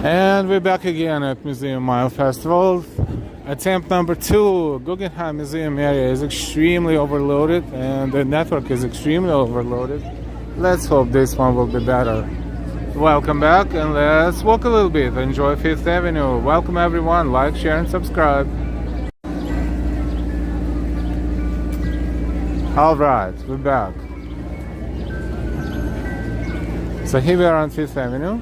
And we're back again at Museum Mile Festival. Attempt number 2. Guggenheim Museum area is extremely overloaded and the network is extremely overloaded. Let's hope this one will be better. Welcome back and let's walk a little bit. Enjoy Fifth Avenue. Welcome everyone. Like, share and subscribe. Alright, we're back. So here we are on Fifth Avenue.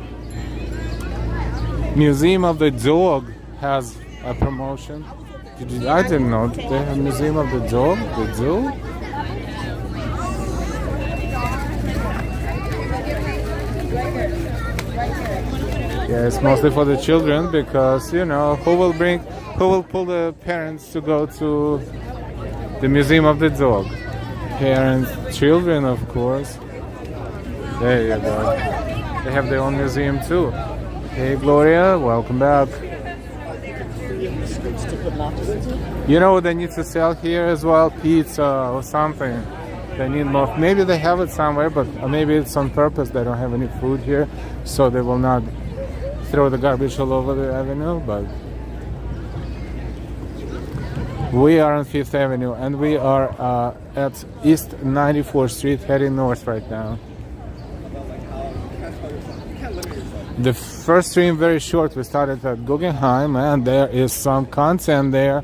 Museum of the Dog has a promotion. I didn't know. They have Museum of the Dog? The zoo? Yeah, it's mostly for the children because, you know, who will pull the parents to go to the Museum of the Dog? Parents, children, of course. There you go. They have their own museum too. Hey Gloria, welcome back. You know what they need to sell here as well? Pizza or something. They need more. Maybe they have it somewhere, but maybe it's on purpose. They don't have any food here, so they will not throw the garbage all over the avenue. But we are on Fifth Avenue and we are at East 94th Street heading north right now. The first stream very short. We started at Guggenheim and there is some content there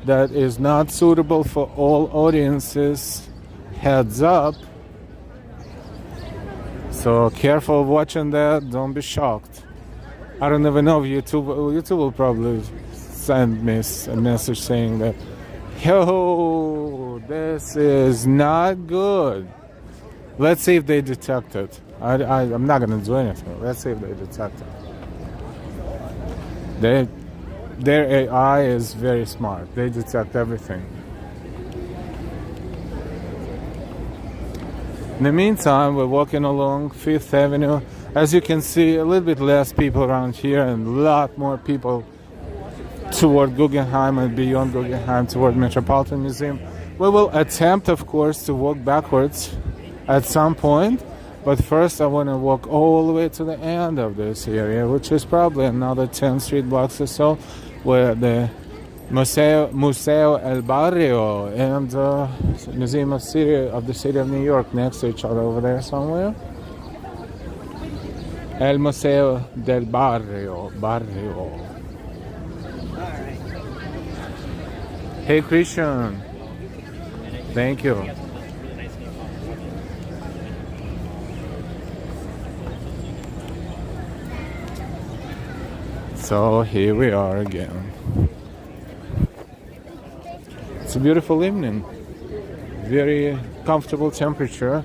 that is not suitable for all audiences. Heads up. So careful watching that, don't be shocked. I don't even know if YouTube will probably send me a message saying that, yo, this is not good. Let's see if they detect it. I'm not going to do anything. Let's see if they detect it. Their AI is very smart. They detect everything. In the meantime, we're walking along Fifth Avenue. As you can see, a little bit less people around here and a lot more people toward Guggenheim and beyond Guggenheim toward Metropolitan Museum. We will attempt, of course, to walk backwards at some point. But first I want to walk all the way to the end of this area, which is probably another 10 street blocks or so, where the Museo El Barrio and Museum of the City of New York next to each other over there somewhere. El Museo del Barrio. Hey Christian, thank you. So here we are again. It's a beautiful evening. Very comfortable temperature.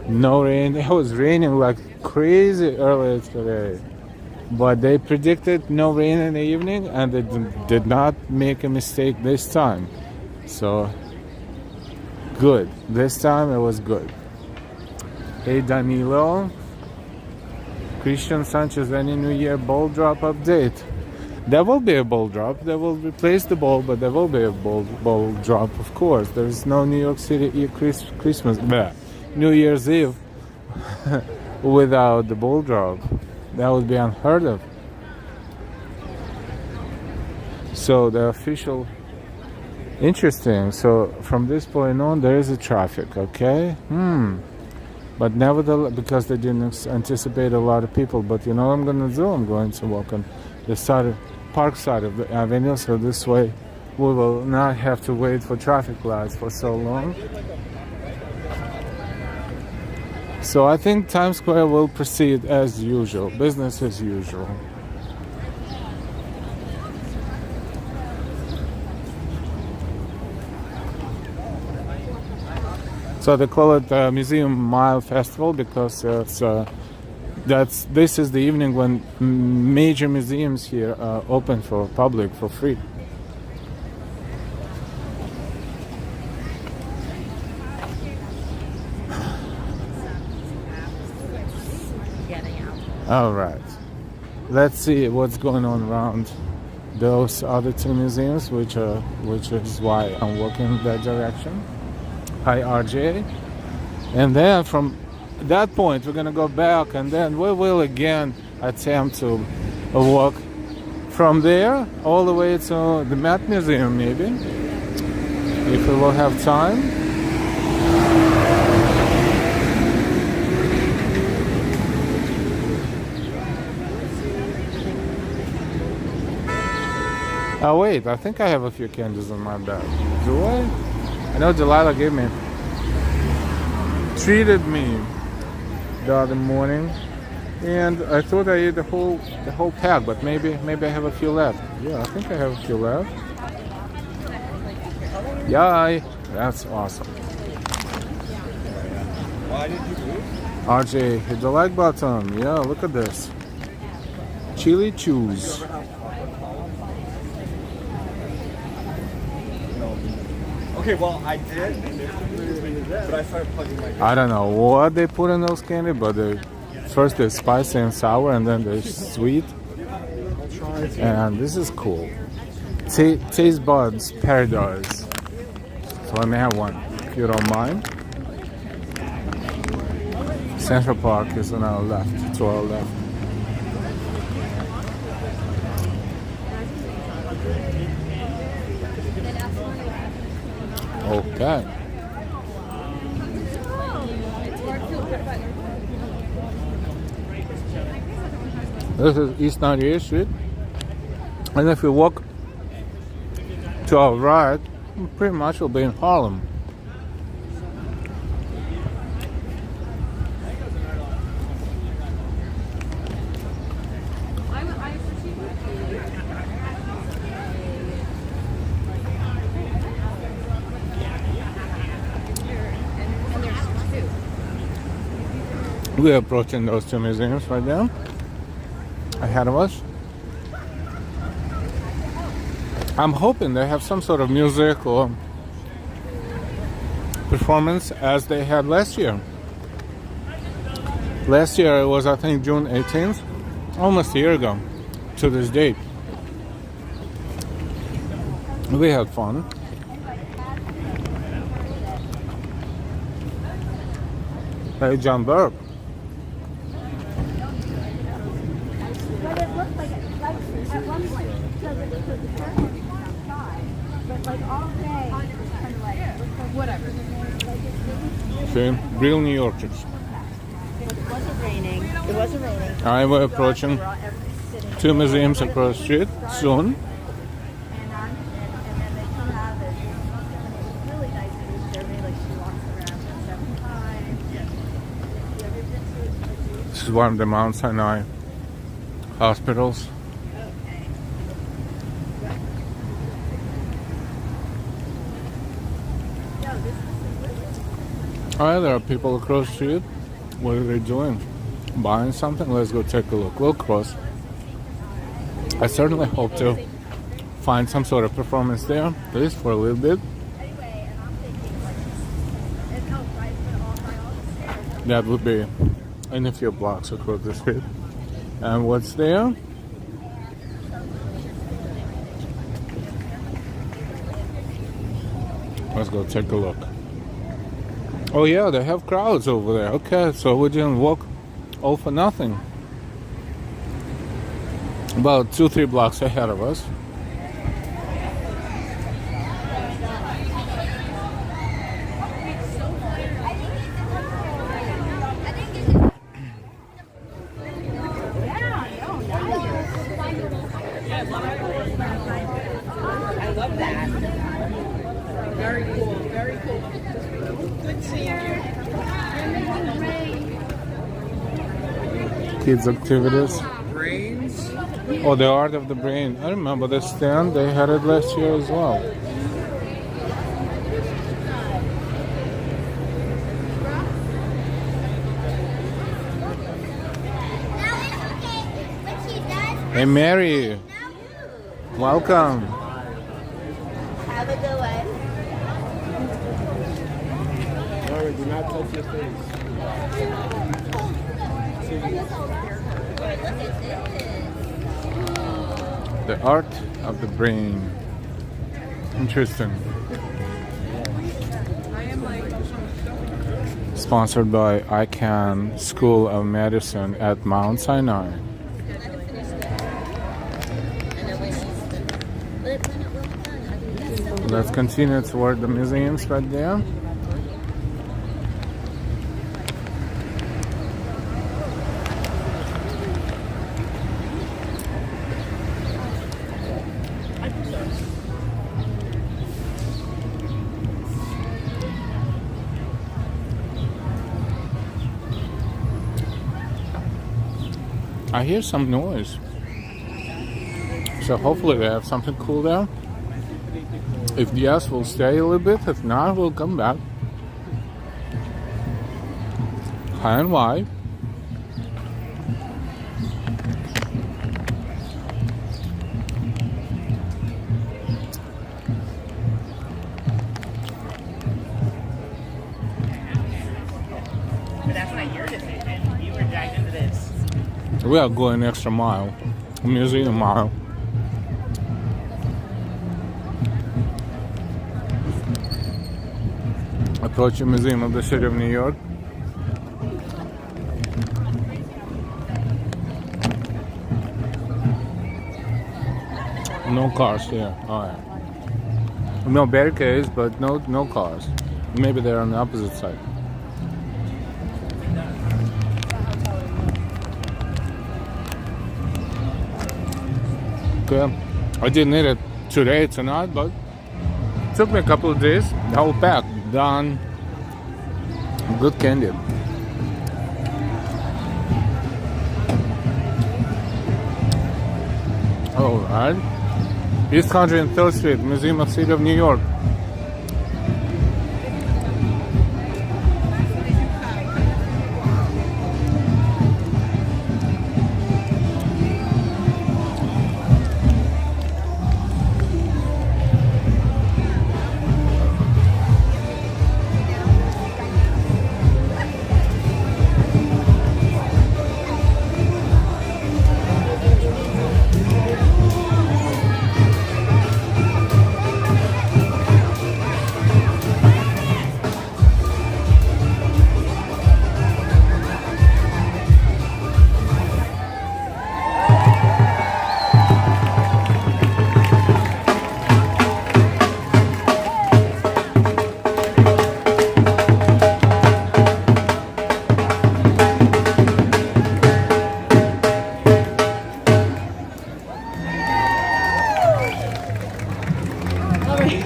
No rain. It was raining like crazy earlier today. But they predicted no rain in the evening and they did not make a mistake this time. So good. This time it was good. Hey Danilo. Christian Sanchez, any New Year ball drop update? There will be a ball drop. They will replace the ball, but there will be a ball drop, of course. There is no New York City Christmas, New Year's Eve without the ball drop. That would be unheard of. So the official, interesting. So from this point on, there is a traffic, okay? But nevertheless, because they didn't anticipate a lot of people. But you know what I'm going to do? I'm going to walk on the park side of the avenue, so this way we will not have to wait for traffic lights for so long. So I think Times Square will proceed as usual, business as usual. So they call it Museum Mile Festival because this is the evening when major museums here are open for public for free. All right, let's see what's going on around those other two museums, which is why I'm walking in that direction. Hi RJ. And then from that point we're gonna go back and then we will again attempt to a walk from there all the way to the Met Museum, maybe, if we will have time. Oh wait, I think I have a few candies in my bag. Do I? I know Delilah treated me the other morning, and I thought I ate the whole pack, but maybe I have a few left. Yeah, I think I have a few left. Yay! That's awesome. Why did you move? RJ, hit the like button. Yeah, look at this. Chili chews. Okay, well, I did, but I started plugging my... I don't know what they put in those candy, but first they're spicy and sour, and then they're sweet. And this is cool. Taste buds paradise. So let me have one, if you don't mind. Central Park is on our left, to our left. Okay. This is East 98th Street. And if you walk to our right, pretty much will be in Harlem. We're approaching those two museums right now ahead of us. I'm hoping they have some sort of music or performance as they had last year. Last year it was, I think, June 18th, almost a year ago to this date. We had fun. Hey, John Burke. But it looked like at one point, because it was the ceremony outside, but like all day, it was kind of like, whatever. See, real New Yorkers. It wasn't raining. It wasn't raining. I will approaching two museums across the street soon. And then they come out and it's really nice to see everybody, like she walks around 7 times. This is one of the Mount Sinai hospitals. Alright, there are people across the street. What are they doing? Buying something? Let's go take a look. We'll cross. I certainly hope to find some sort of performance there, at least for a little bit. That would be in a few blocks across the street. And what's there? Let's go take a look. Oh yeah, they have crowds over there. Okay, so we didn't walk all for nothing. About 2-3 blocks ahead of us. I love that. Very cool, very cool. Good seeing you. Kids activities. Brains. Oh, the art of the brain. I remember the stand. They had it last year as well. Hey, Mary. Welcome. Have a good one. Mary, do not touch your face. The art of the brain. Interesting. Sponsored by ICANN School of Medicine at Mount Sinai. Let's continue toward the museums right there. I hear some noise. So hopefully they have something cool there. If yes, we'll stay a little bit. If not, we'll come back. High and wide. But that's not your decision. You were dragged into this. We are going extra mile. Museum mile. Approaching Museum of the City of New York. No cars here. Alright. No barricades, but no cars. Maybe they're on the opposite side. Okay. I didn't eat it today, tonight, but it took me a couple of days. The whole pack done. Good candy. Alright. East 103rd Street, Museum of City of New York.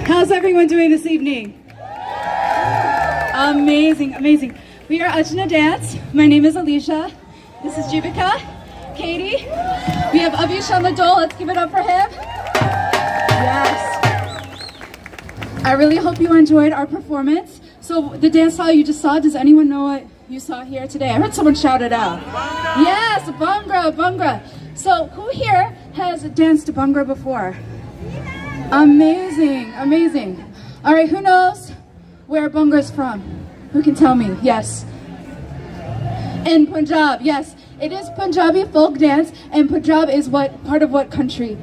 How's everyone doing this evening? Amazing, amazing. We are Achna Dance. My name is Alicia. This is Jivika, Katie. We have Avisha Madol. Let's give it up for him. Yes. I really hope you enjoyed our performance. So the dance style you just saw, does anyone know what you saw here today? I heard someone shout it out. Yes, Bhangra, Bhangra. So who here has danced Bhangra before? Amazing, amazing. All right, who knows where Bhangra is from? Who can tell me? Yes. In Punjab, yes. It is Punjabi folk dance, and Punjab is what part of what country?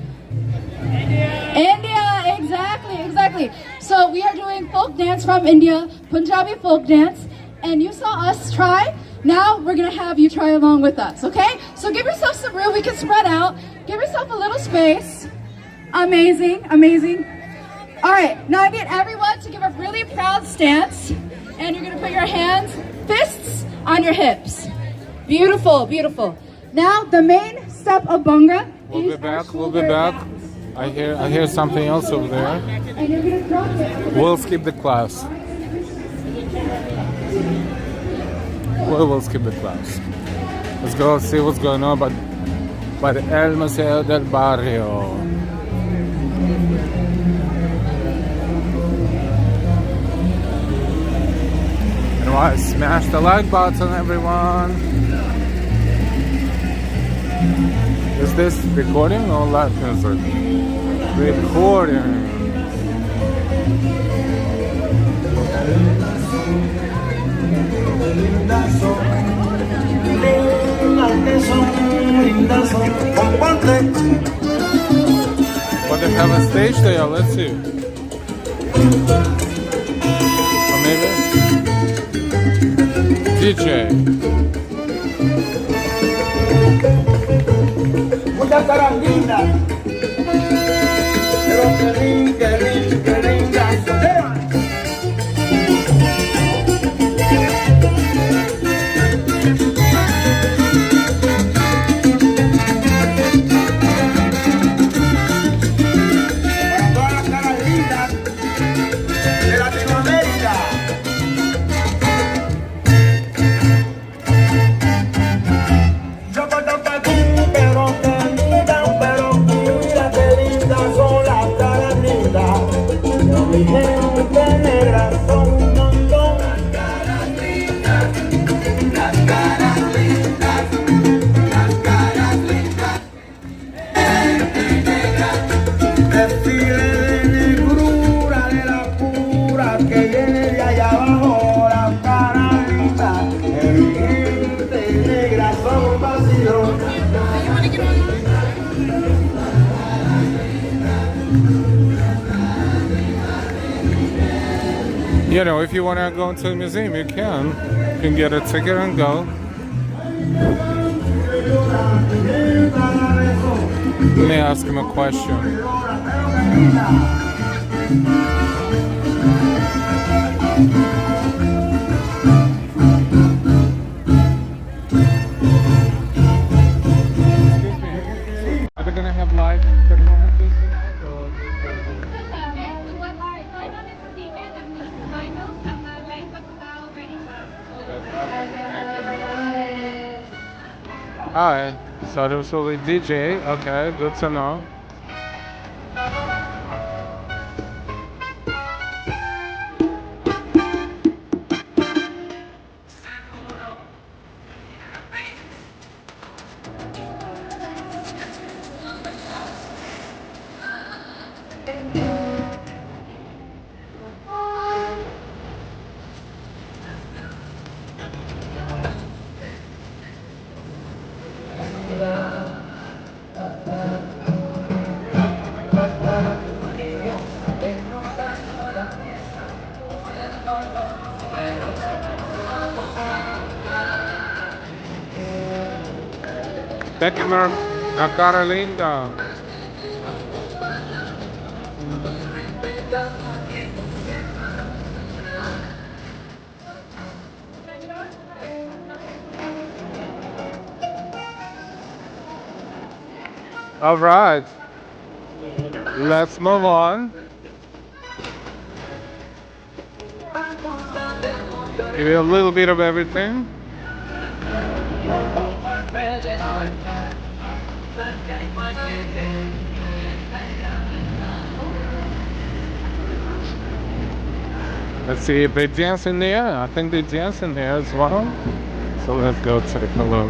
India. India, exactly, exactly. So we are doing folk dance from India, Punjabi folk dance, and you saw us try. Now we're gonna have you try along with us, okay? So give yourself some room. We can spread out. Give yourself a little space. Amazing, amazing. All right, now I need everyone to give a really proud stance, and you're gonna put your hands, fists on your hips. Beautiful, beautiful. Now the main step of Bhangra. We'll be back. We'll be back. I hear something else over there. And you're gonna drop it. We'll skip the class. We will skip the class. Let's go see what's going on by the El Museo del Barrio. And smash the like button, everyone. Is this recording or live concert? Recording. But they have a stage there, let's see. Or maybe DJ. Muchas caras lindas, pero que ring, You know, if you want to go into the museum, you can. You can get a ticket and go. Let me ask him a question. Are they gonna have live performances? Alright, so there was only DJ. Okay, good to know. Thank you, cara linda. All right, let's move on. Give you a little bit of everything. Let's see if they dance in there. I think they dance in there as well. So let's go take a look.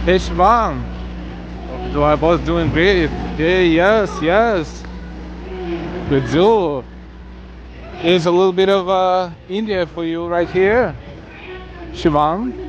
Hey Shvan, you are both doing great. Yeah, yes. Good job. Here's a little bit of India for you right here, Shivam.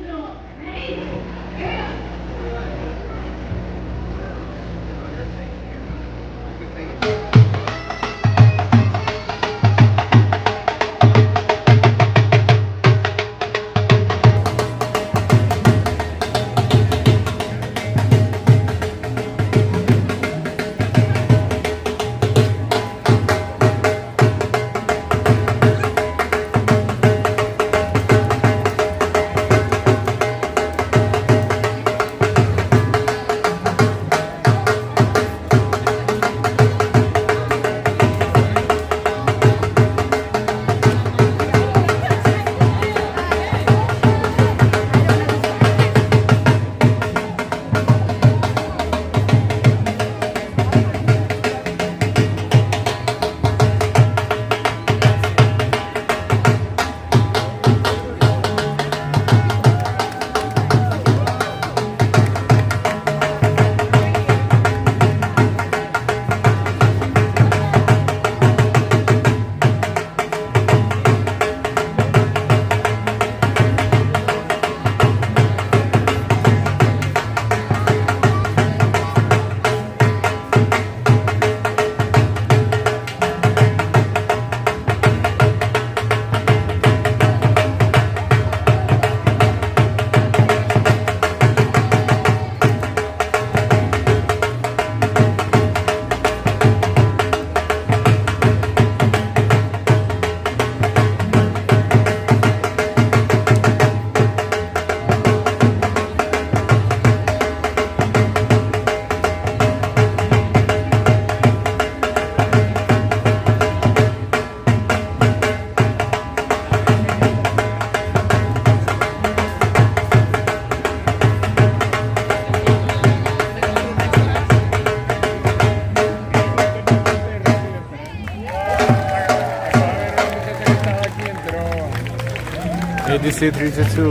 ADC 322.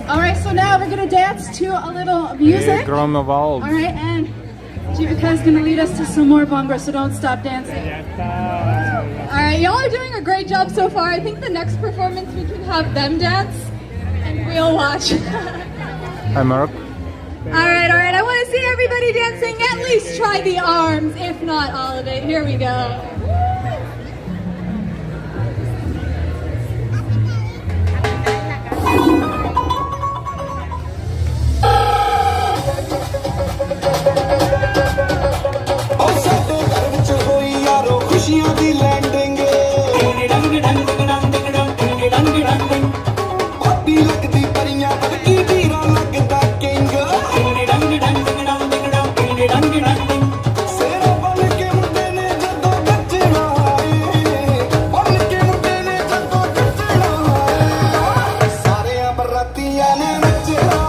All right, so now we're gonna dance to a little music. All right, and Jivika's gonna lead us to some more Bhangra, so don't stop dancing. All right, y'all are doing a great job so far. I think the next performance we can have them dance. We'll watch. Hi, Mark. All right. I want to see everybody dancing. At least try the arms, if not all of it. Here we go. खुशियों की landing party लगदी परियां बड़की वीरा लगदा king सेरा बन के मुंडे ने जदों गजना बन के मुंडे ने जदों गजना सारे बरातियां ने नचना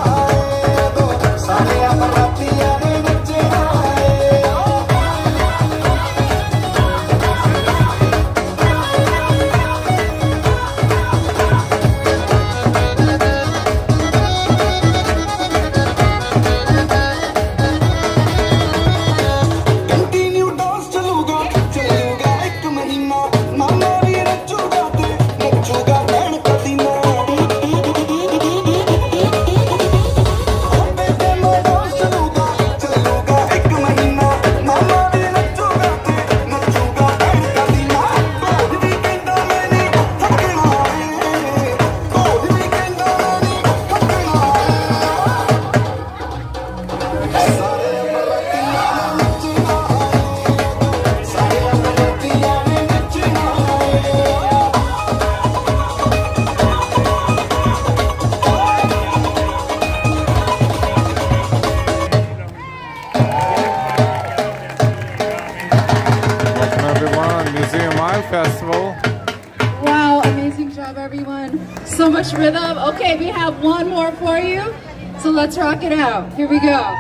सारे बरातियां ने नचना Festival. Wow, amazing job, everyone. So much rhythm. Okay, we have one more for you. So let's rock it out. Here we go.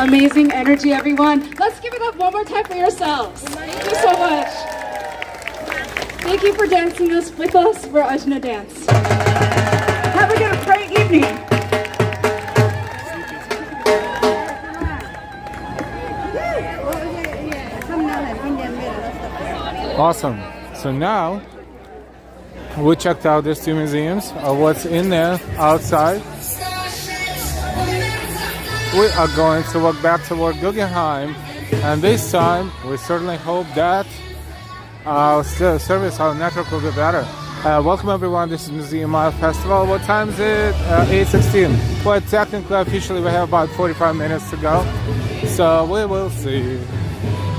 Amazing energy, everyone. Let's give it up up one more time for yourselves. Thank you so much. Thank you for dancing with us for Ajna Dance. Have a great evening. Awesome. So now we checked out these two museums, what's in there outside. We are going to walk back toward Guggenheim, and this time we certainly hope that our service, our network will be better. Welcome everyone, this is Museum Art Festival. What time is it? 8:16. Well, technically, officially, we have about 45 minutes to go. So we will see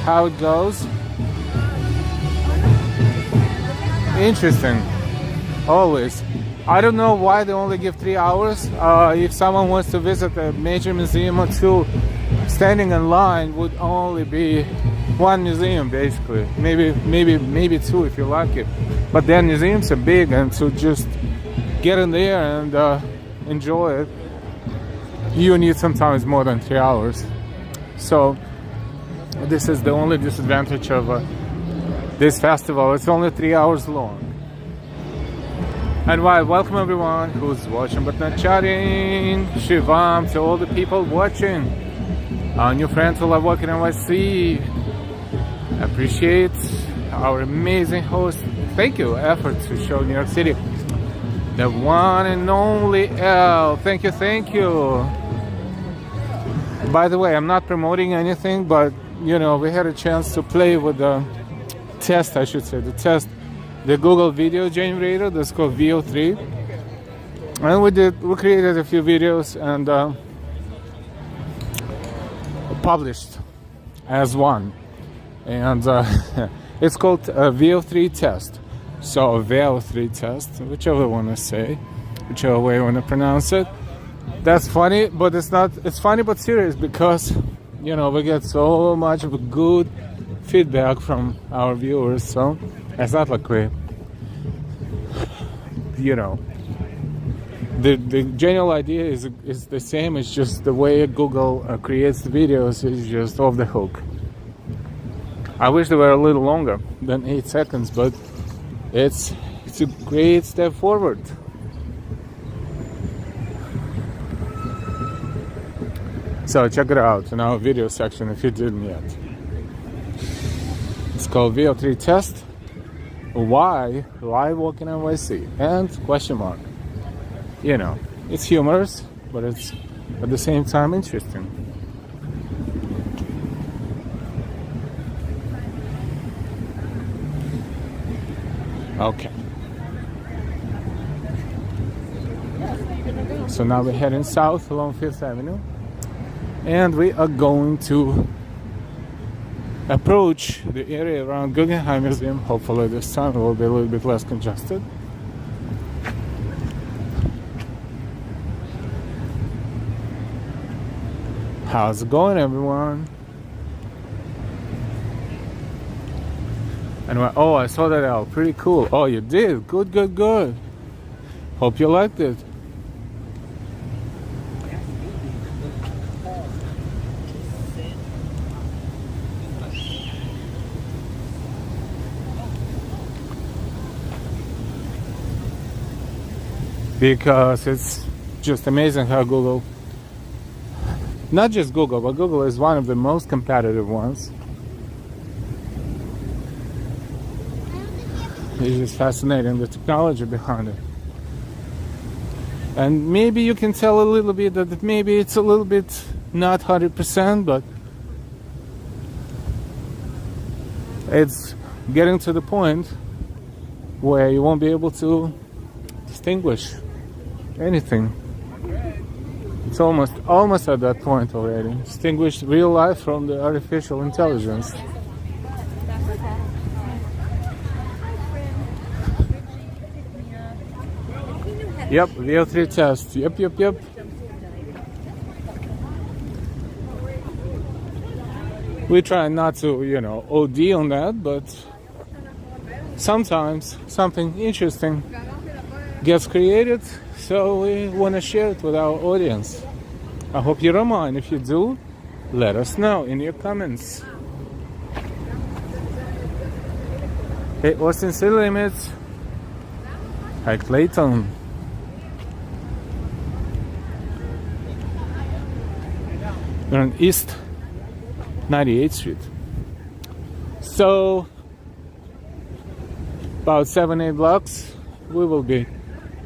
how it goes. Interesting. Always. I don't know why they only give 3 hours. If someone wants to visit a major museum or two, standing in line would only be one museum basically. Maybe two if you like it. But then museums are big, and to just get in there and enjoy it, you need sometimes more than 3 hours. So this is the only disadvantage of this festival. It's only 3 hours long. And welcome everyone who's watching but not chatting. Shivam to all the people watching. Our new friends who are working in NYC. Appreciate our amazing host. Thank you. Effort to show New York City. The one and only L. Thank you. By the way, I'm not promoting anything, but you know, we had a chance to play with the test, I should say, the Google video generator that's called VO3, and we created a few videos and published as one, and it's called a VO3 test. So a VO3 test, whichever one I say, whichever way you want to pronounce it. That's funny, but it's not. It's funny but serious, because you know, we get so much of good feedback from our viewers. So it's not like we, you know, the general idea is the same. It's just the way Google creates the videos is just off the hook. I wish they were a little longer than 8 seconds, but it's a great step forward. So check it out in our video section if you didn't yet. It's called VO3 test. Why live walking NYC? And question mark. You know, it's humorous, but it's at the same time interesting. Okay. So now we're heading south along 5th Avenue. And we are going to approach the area around Guggenheim Museum. Hopefully this time it will be a little bit less congested. How's it going, everyone? And oh, I saw that out. Pretty cool. Oh, you did? Good. Hope you liked it. Because it's just amazing how Google, not just Google, but Google is one of the most competitive ones. It's just fascinating, the technology behind it. And maybe you can tell a little bit that maybe it's a little bit not 100%, but it's getting to the point where you won't be able to distinguish anything. It's almost at that point already. Distinguish real life from the artificial intelligence. Yep, VO3 test. Yep. We try not to, you know, OD on that, but sometimes something interesting gets created, so we want to share it with our audience. I hope you don't mind. If you do, let us know in your comments. Hey, Austin City Limits. Hi, Clayton. We're on East 98th Street. So, about 7-8 blocks, we will be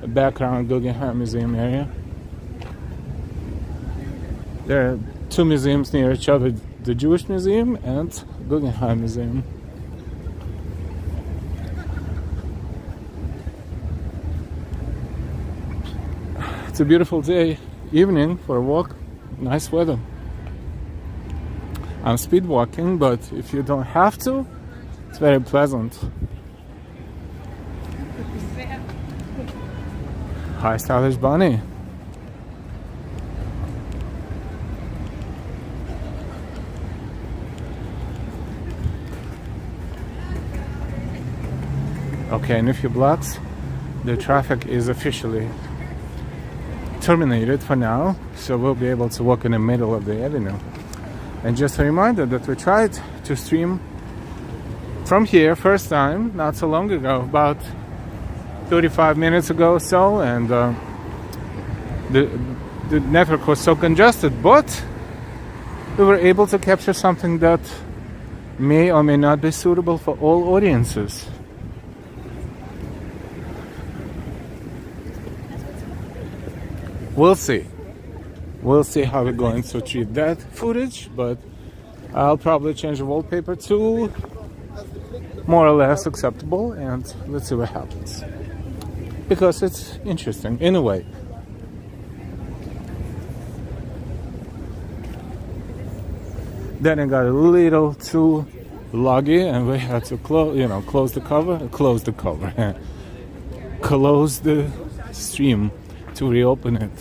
back around Guggenheim Museum area. There are two museums near each other, the Jewish Museum and Guggenheim Museum. It's a beautiful day, evening for a walk, nice weather. I'm speed walking, but if you don't have to, it's very pleasant. Hi, Stylish Bunny. Okay, in a few blocks, the traffic is officially terminated for now, so we'll be able to walk in the middle of the avenue. And just a reminder that we tried to stream from here first time not so long ago, about 35 minutes ago or so, and the network was so congested, but we were able to capture something that may or may not be suitable for all audiences. We'll see. We'll see how we're going to treat that footage, but I'll probably change the wallpaper to more or less acceptable, and let's see what happens. Because it's interesting, in a way. Then it got a little too loggy, and we had to close the stream to reopen it.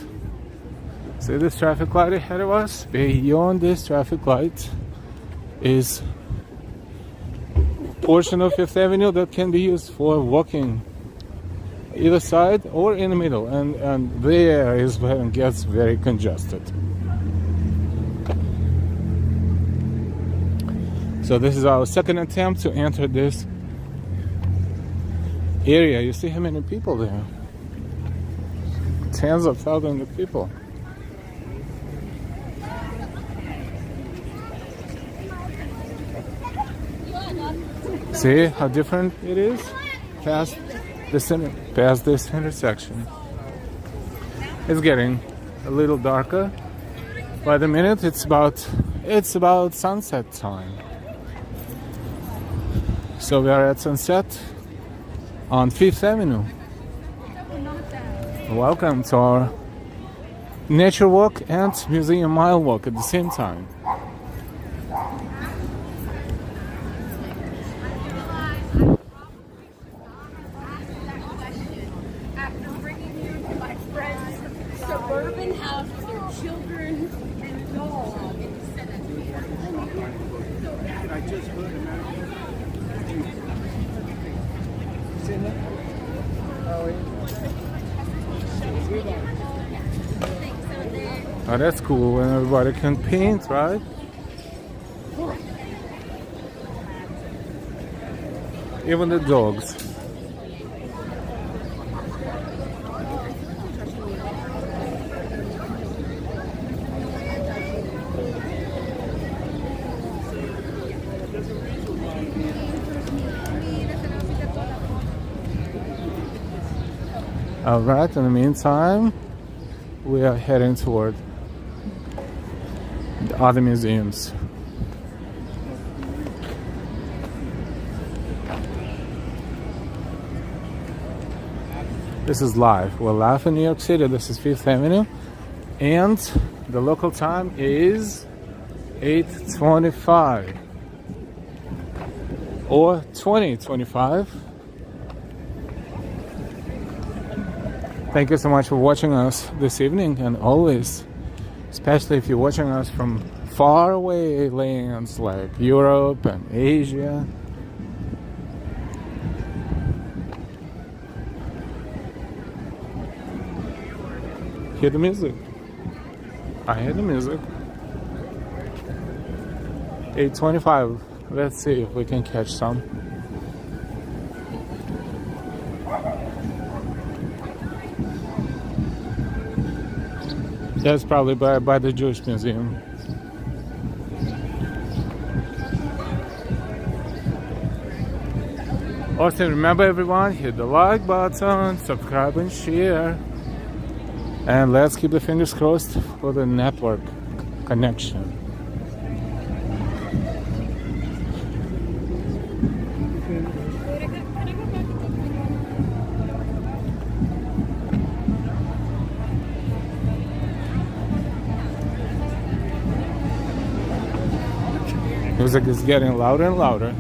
See this traffic light ahead of us? Beyond this traffic light is a portion of Fifth Avenue that can be used for walking either side or in the middle, and there is where it gets very congested. So this is our second attempt to enter this area. You see how many people there? Tens of thousands of people. See how different it is past this intersection. It's getting a little darker by the minute. It's about sunset time. So we are at sunset on Fifth Avenue. Welcome to our nature walk and museum mile walk at the same time. After bringing you to my friend's suburban house with their children and dog, and you said that to me. I just heard Oh, that's cool when everybody can paint, right? Even the dogs. Alright, in the meantime, we are heading toward the other museums. This is live. We're live in New York City. This is Fifth Avenue. And the local time is 8:25 or 20:25. Thank you so much for watching us this evening, and always, especially if you're watching us from far away lands like Europe and Asia. Hear the music. I hear the music. 8:25. Let's see if we can catch some. That's probably by the Jewish Museum. Also, remember everyone, hit the like button, subscribe and share. And let's keep the fingers crossed for the network connection. Music is getting louder and louder.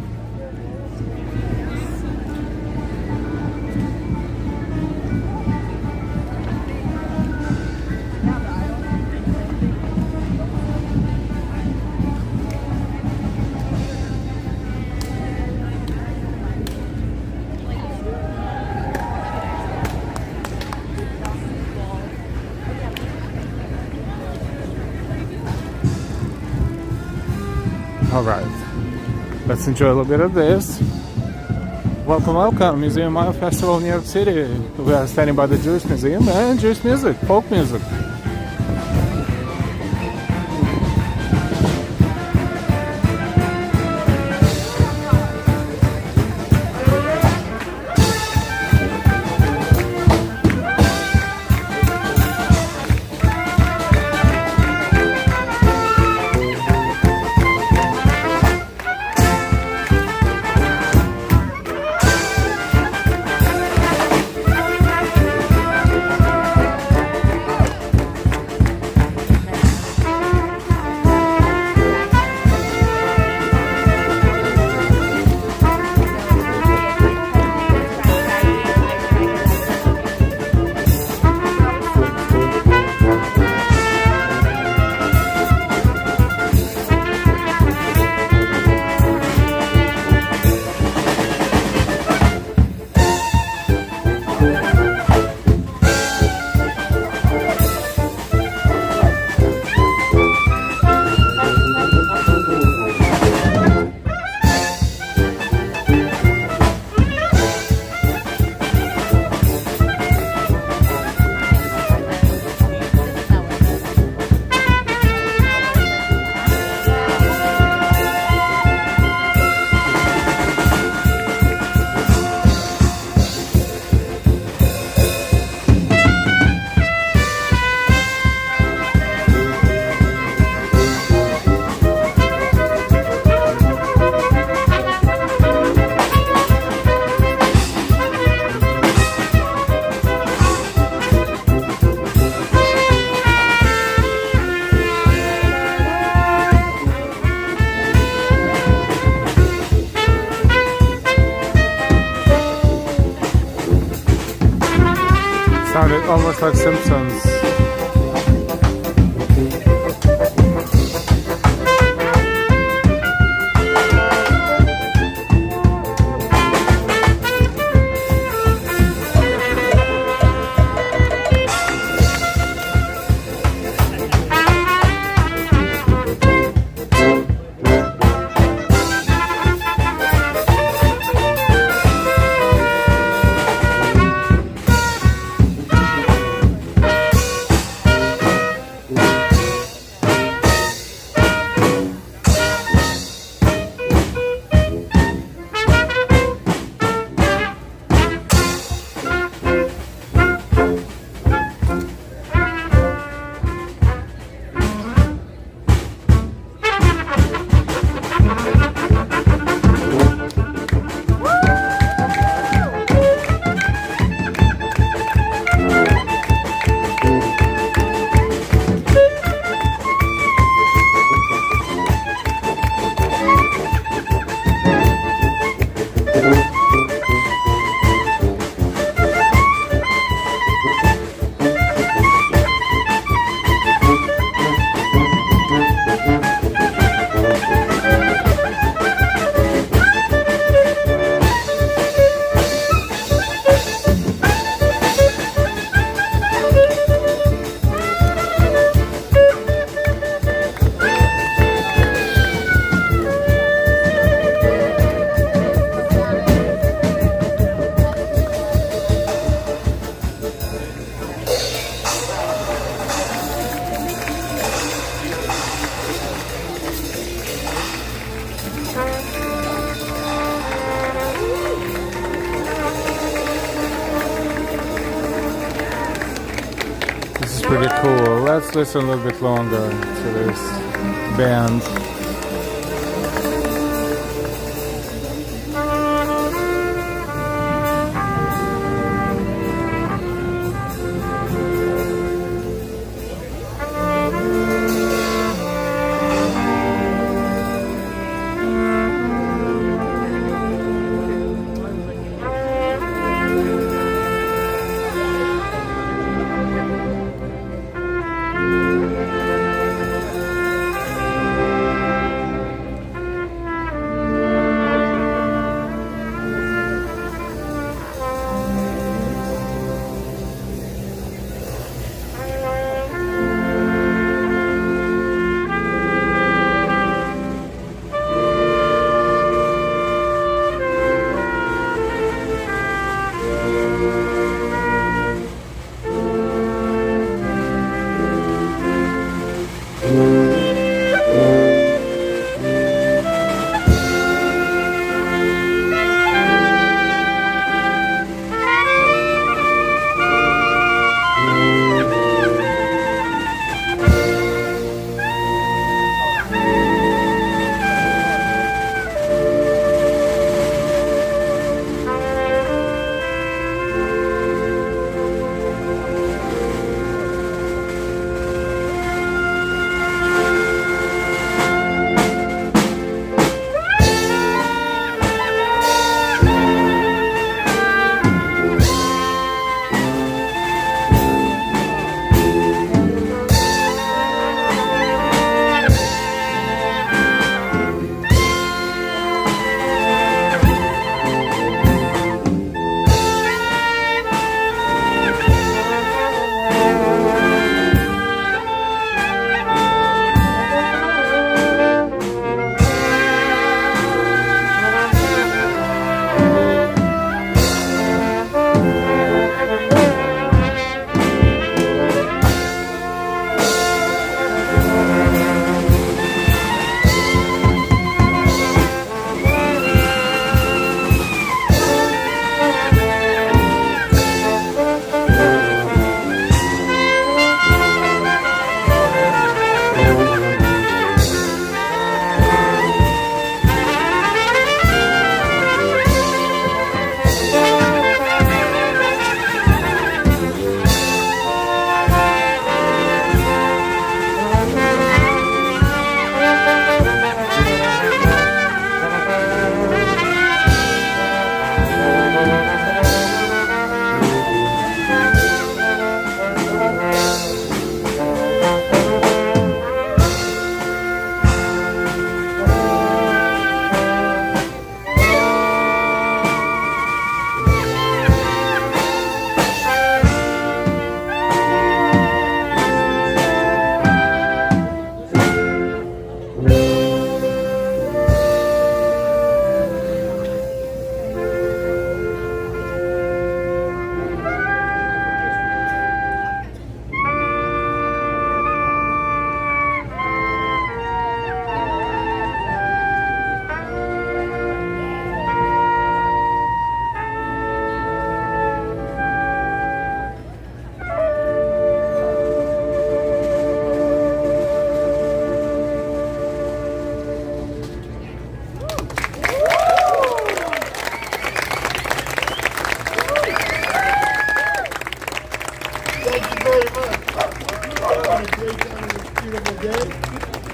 All right, let's enjoy a little bit of this. Welcome, welcome, Museum Art Festival in New York City. We are standing by the Jewish Museum and Jewish music, folk music. Sounded almost like Simpsons. pretty cool. Let's listen a little bit longer to this band.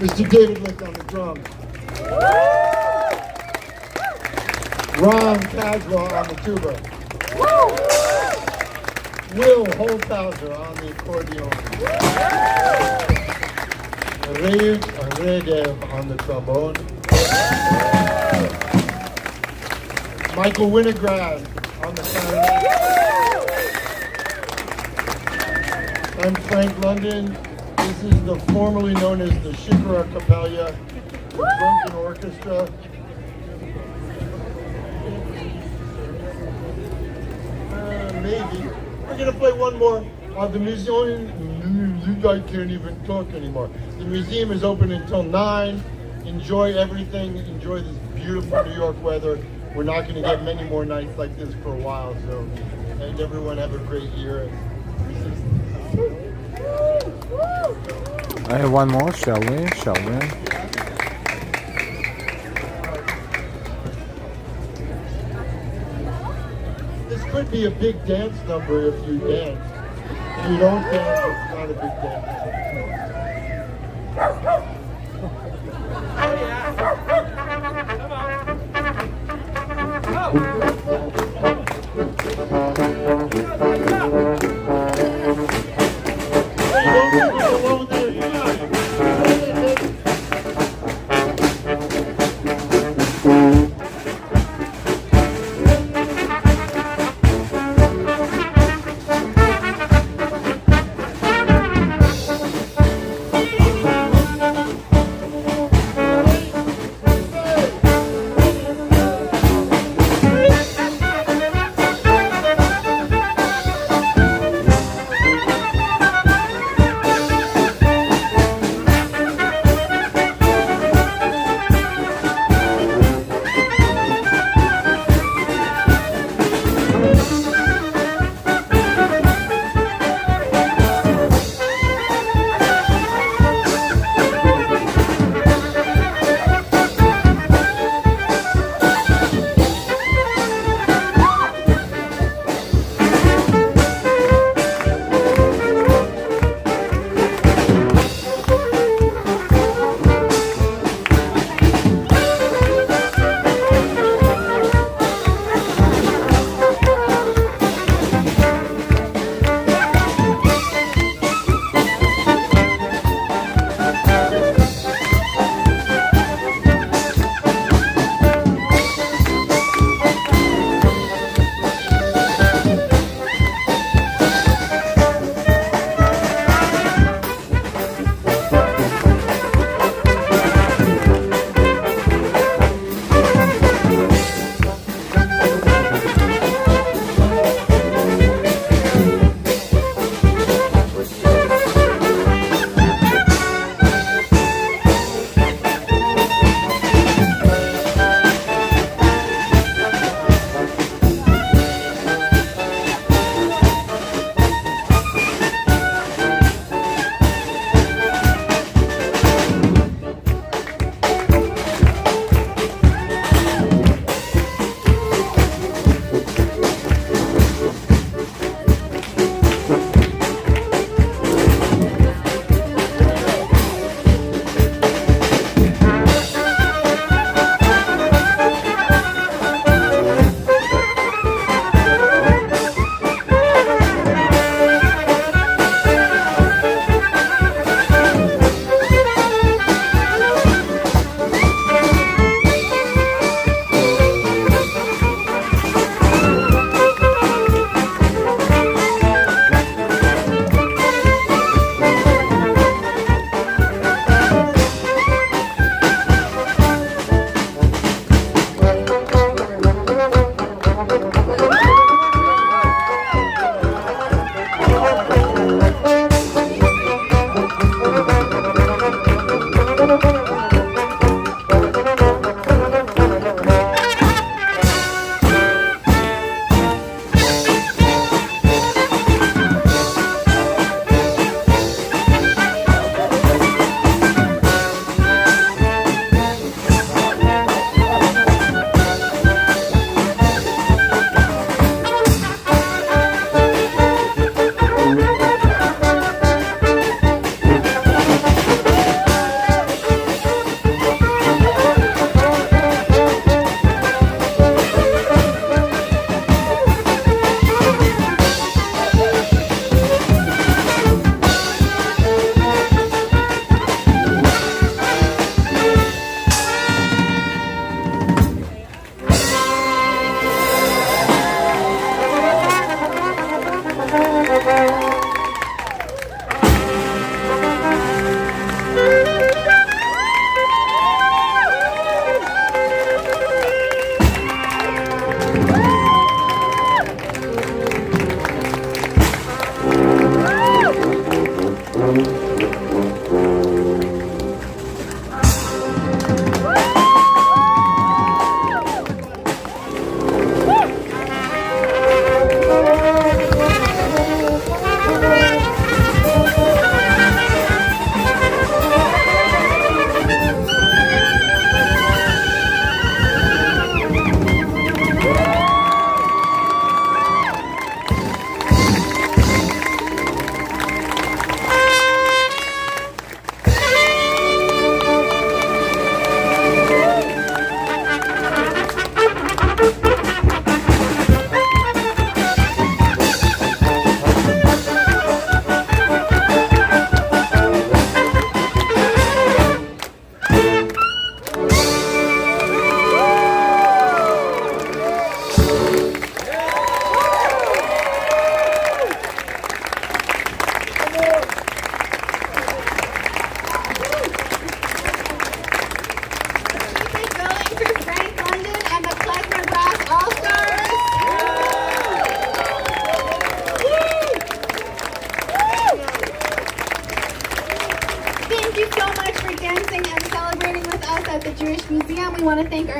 Mr. David Lick on the drums. Ron Caswell on the tuba. Will Holthauser on the accordion. Reiv Redev on the trombone. Michael Winograd on the clarinet. I'm Frank London. This is the formerly known as the Shikara Capella, the Drunken Orchestra. Maybe. We're going to play one more. The museum, you guys can't even talk anymore. The museum is open until 9. Enjoy everything. Enjoy this beautiful New York weather. We're not going to get many more nights like this for a while, so and everyone have a great year. I have one more, shall we? Shall we? This could be a big dance number if you dance. If you don't dance, it's not a big dance.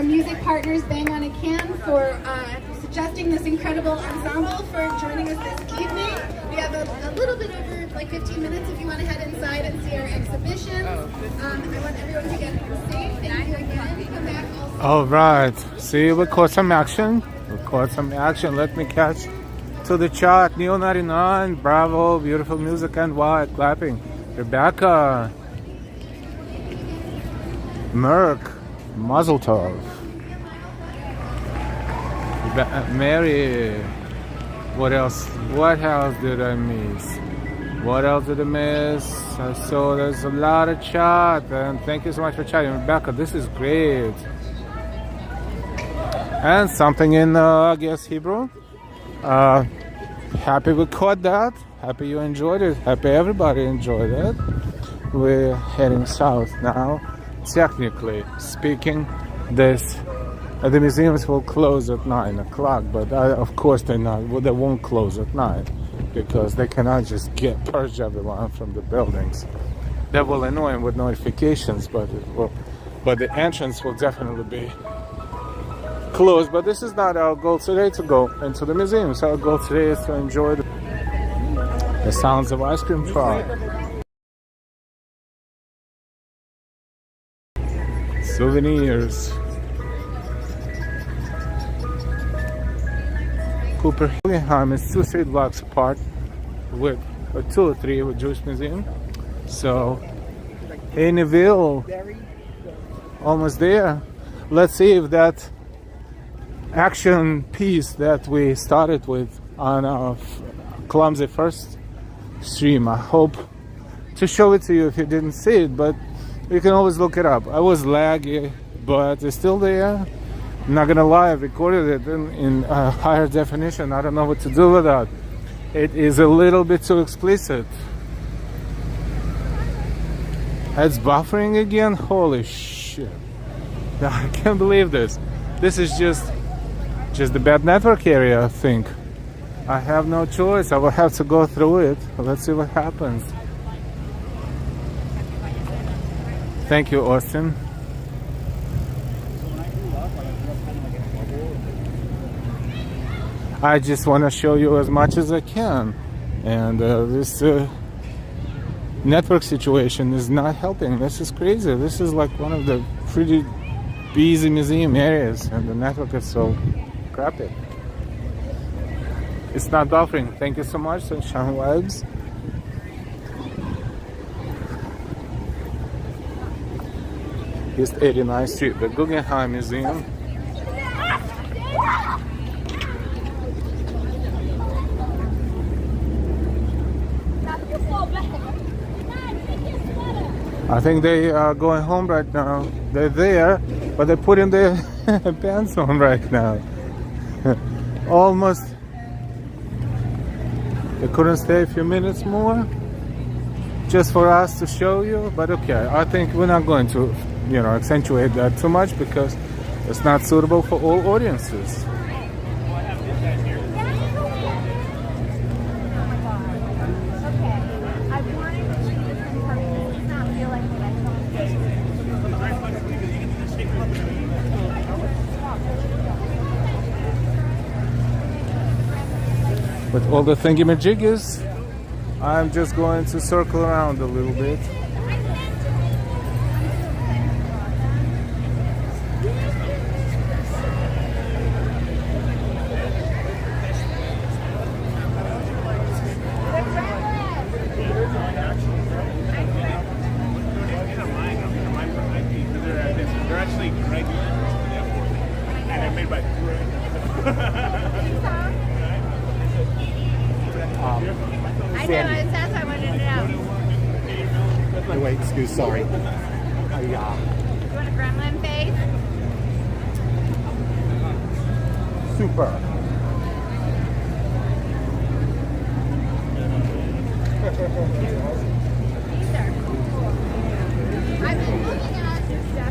our music partners, Bang on a Can, for suggesting this incredible ensemble, for joining us this evening. We have a little bit over like 15 minutes if you want to head inside and see our exhibition. I want everyone to get home safe. Thank you again. Come back also. All right. See, we caught some action. Let me catch to the chart. Neo 99. Bravo. Beautiful music and white. Clapping. Rebecca. Merck. Mazel tov. Mary. What else? What else did I miss? I saw there's a lot of chat, and thank you so much for chatting. Rebecca, this is great. And something in, I guess, Hebrew. Happy we caught that. Happy you enjoyed it. Happy everybody enjoyed it. We're heading south now. Technically speaking, the museums will close at 9 o'clock, but of course they won't close at 9 because they cannot just purge everyone from the buildings. That will annoy them with notifications, but the entrance will definitely be closed. But this is not our goal today, to go into the museums. Our goal today is to enjoy the sounds of ice cream truck. Souvenirs. Guggenheim is 2 street blocks apart, with 2 or 3 with Jewish Museum. So, Neue, almost there. Let's see if that action piece that we started with on our clumsy first stream, I hope to show it to you if you didn't see it, but you can always look it up. I was laggy, but it's still there. I'm not gonna lie, I recorded it in higher definition. I don't know what to do with that. It is a little bit too explicit. It's buffering again? Holy shit. I can't believe this. This is just the bad network area, I think. I have no choice. I will have to go through it. Let's see what happens. Thank you, Austin. I just want to show you as much as I can, and this network situation is not helping. This is crazy. This is like one of the pretty busy museum areas, and the network is so crappy. It's not buffering. Thank you so much, Sunshine Vibes. East 89th Street, the Guggenheim Museum. I think they are going home right now. They're there, but they're putting their pants on right now. Almost. They couldn't stay a few minutes more just for us to show you, but okay. I think we're not going to, accentuate that too much because it's not suitable for all audiences. With all the thingy-majiggies, I'm just going to circle around a little bit. They're actually right and they're made by I know, that's why I wanted to know. Wait, excuse, sorry. You want a gremlin face? Super.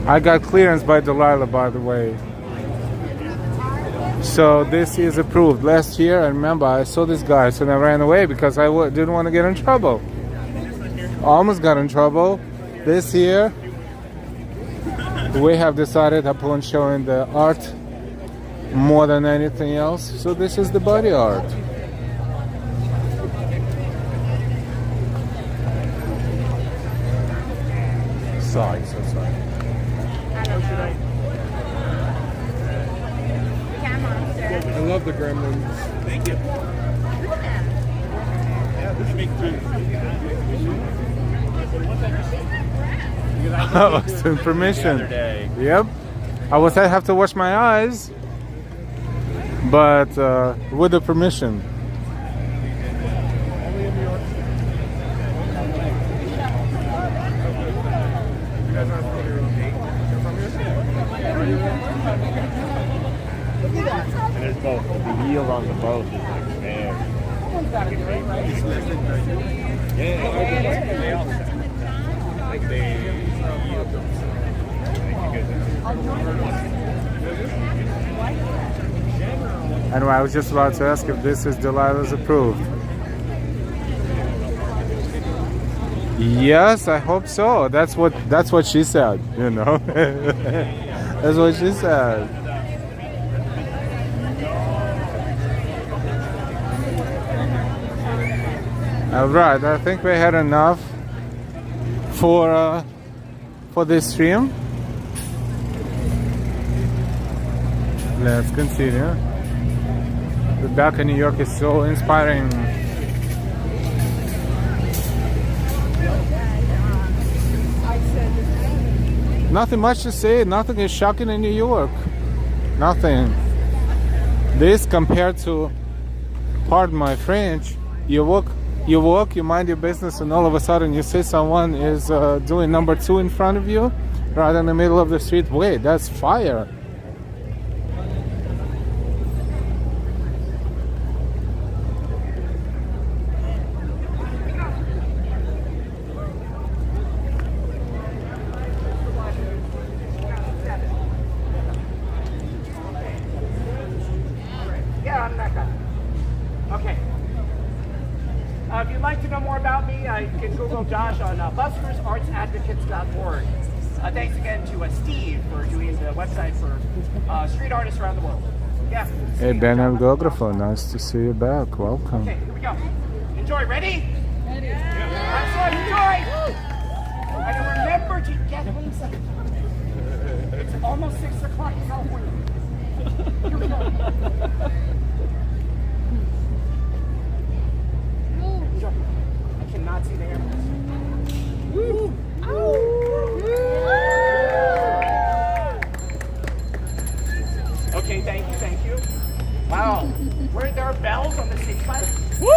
I got clearance by Delilah, by the way. So this is approved. Last year, I remember I saw this guy, so I ran away because I didn't want to get in trouble. Almost got in trouble. This year, We have decided upon showing the art more than anything else, so this is the body art. Sorry, so sorry. I love the gremlins. Thank you. Yeah, this makes Oh, some permission. Yep. I have to wash my eyes, but with the permission. And there's both. The yield on the both is like very. Yeah, they all like they yield them. Anyway, I was just about to ask if this is Delilah's approved. Yes, I hope so. That's what she said, you know. That's what she said. All right, I think we had enough for this stream. Let's continue. The back in New York is so inspiring. Nothing much to say. Nothing is shocking in New York. Nothing. This compared to, pardon my French, you walk, you mind your business, and all of a sudden you see someone is doing number 2 in front of you, right in the middle of the street. Wait, that's fire. Yeah, I'm that guy. Okay. If you'd like to know more about me, I can Google Josh on buskersartsadvocates.org. Thanks again to Steve for doing the website for street artists around the world. Yeah. Hey, Ben Algographer, nice to see you back. Welcome. Okay, here we go. Enjoy. Ready? Ready. Excellent. Enjoy. And remember to get home safe. It's almost 6 o'clock in California. Here we go. Enjoy. I cannot see the airplanes. Woo! Okay, thank you. Wow. Were there bells on the stage fire? Woo!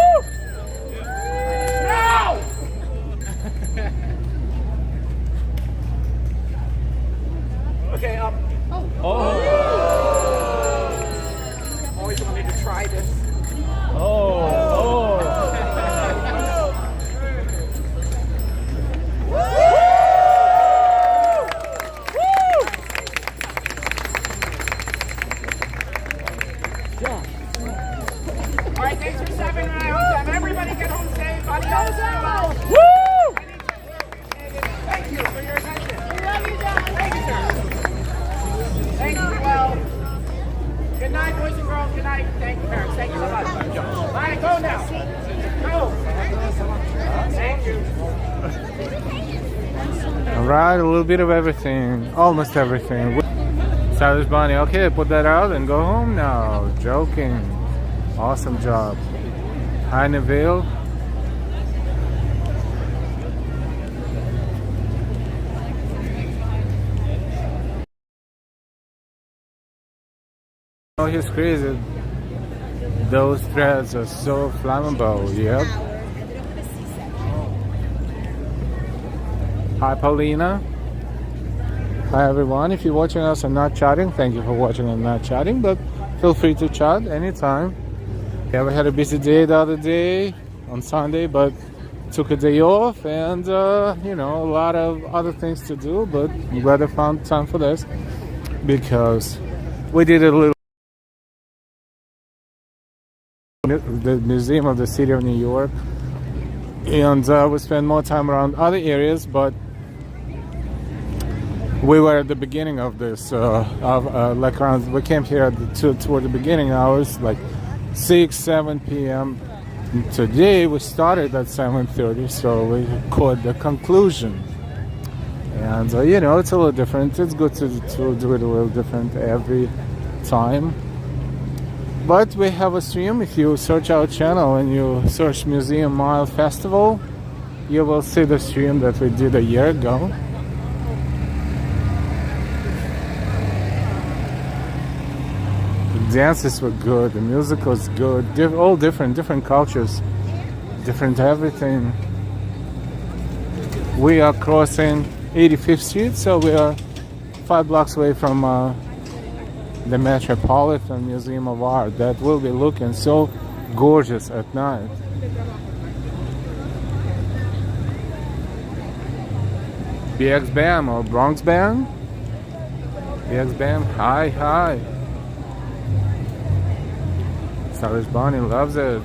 No! Okay, always wanted to try this. Alright, thanks for 7 rounds. Everybody get home safe. Adios. Woo! Thank you for your attention. We love you, John. Thank you, sir. Thank you, well. Good night, boys and girls. Good night. Thank you, parents. Thank you so much. All right, go now. Go. Thank you. All right, a little bit of everything, almost everything. Cyrus Bonnie, okay, put that out and go home now. Joking. Awesome job. Hi, Neville. Oh, he's crazy. Those threads are so flammable. Yep. Hi, Paulina. Hi, everyone. If you're watching us and not chatting, thank you for watching and not chatting, but feel free to chat anytime. Yeah, we had a busy day the other day on Sunday, but took a day off and, you know, a lot of other things to do, but I'm glad I found time for this because we did a little the Museum of the City of New York, and we spend more time around other areas, but We were at the beginning of this, like around, we came here toward the beginning hours, like 6-7 p.m. Today we started at 7:30, so we caught the conclusion. And you know, it's a little different. It's good to do it a little different every time. But we have a stream. If you search our channel and you search Museum Mile Festival, you will see the stream that we did a year ago. The dances were good, the music was good, all different cultures, different everything. We are crossing 85th Street, so we are 5 blocks away from the Metropolitan Museum of Art. That will be looking so gorgeous at night. BX Bam or Bronx Bam? BX Bam, hi. Stylish Bonnie loves it.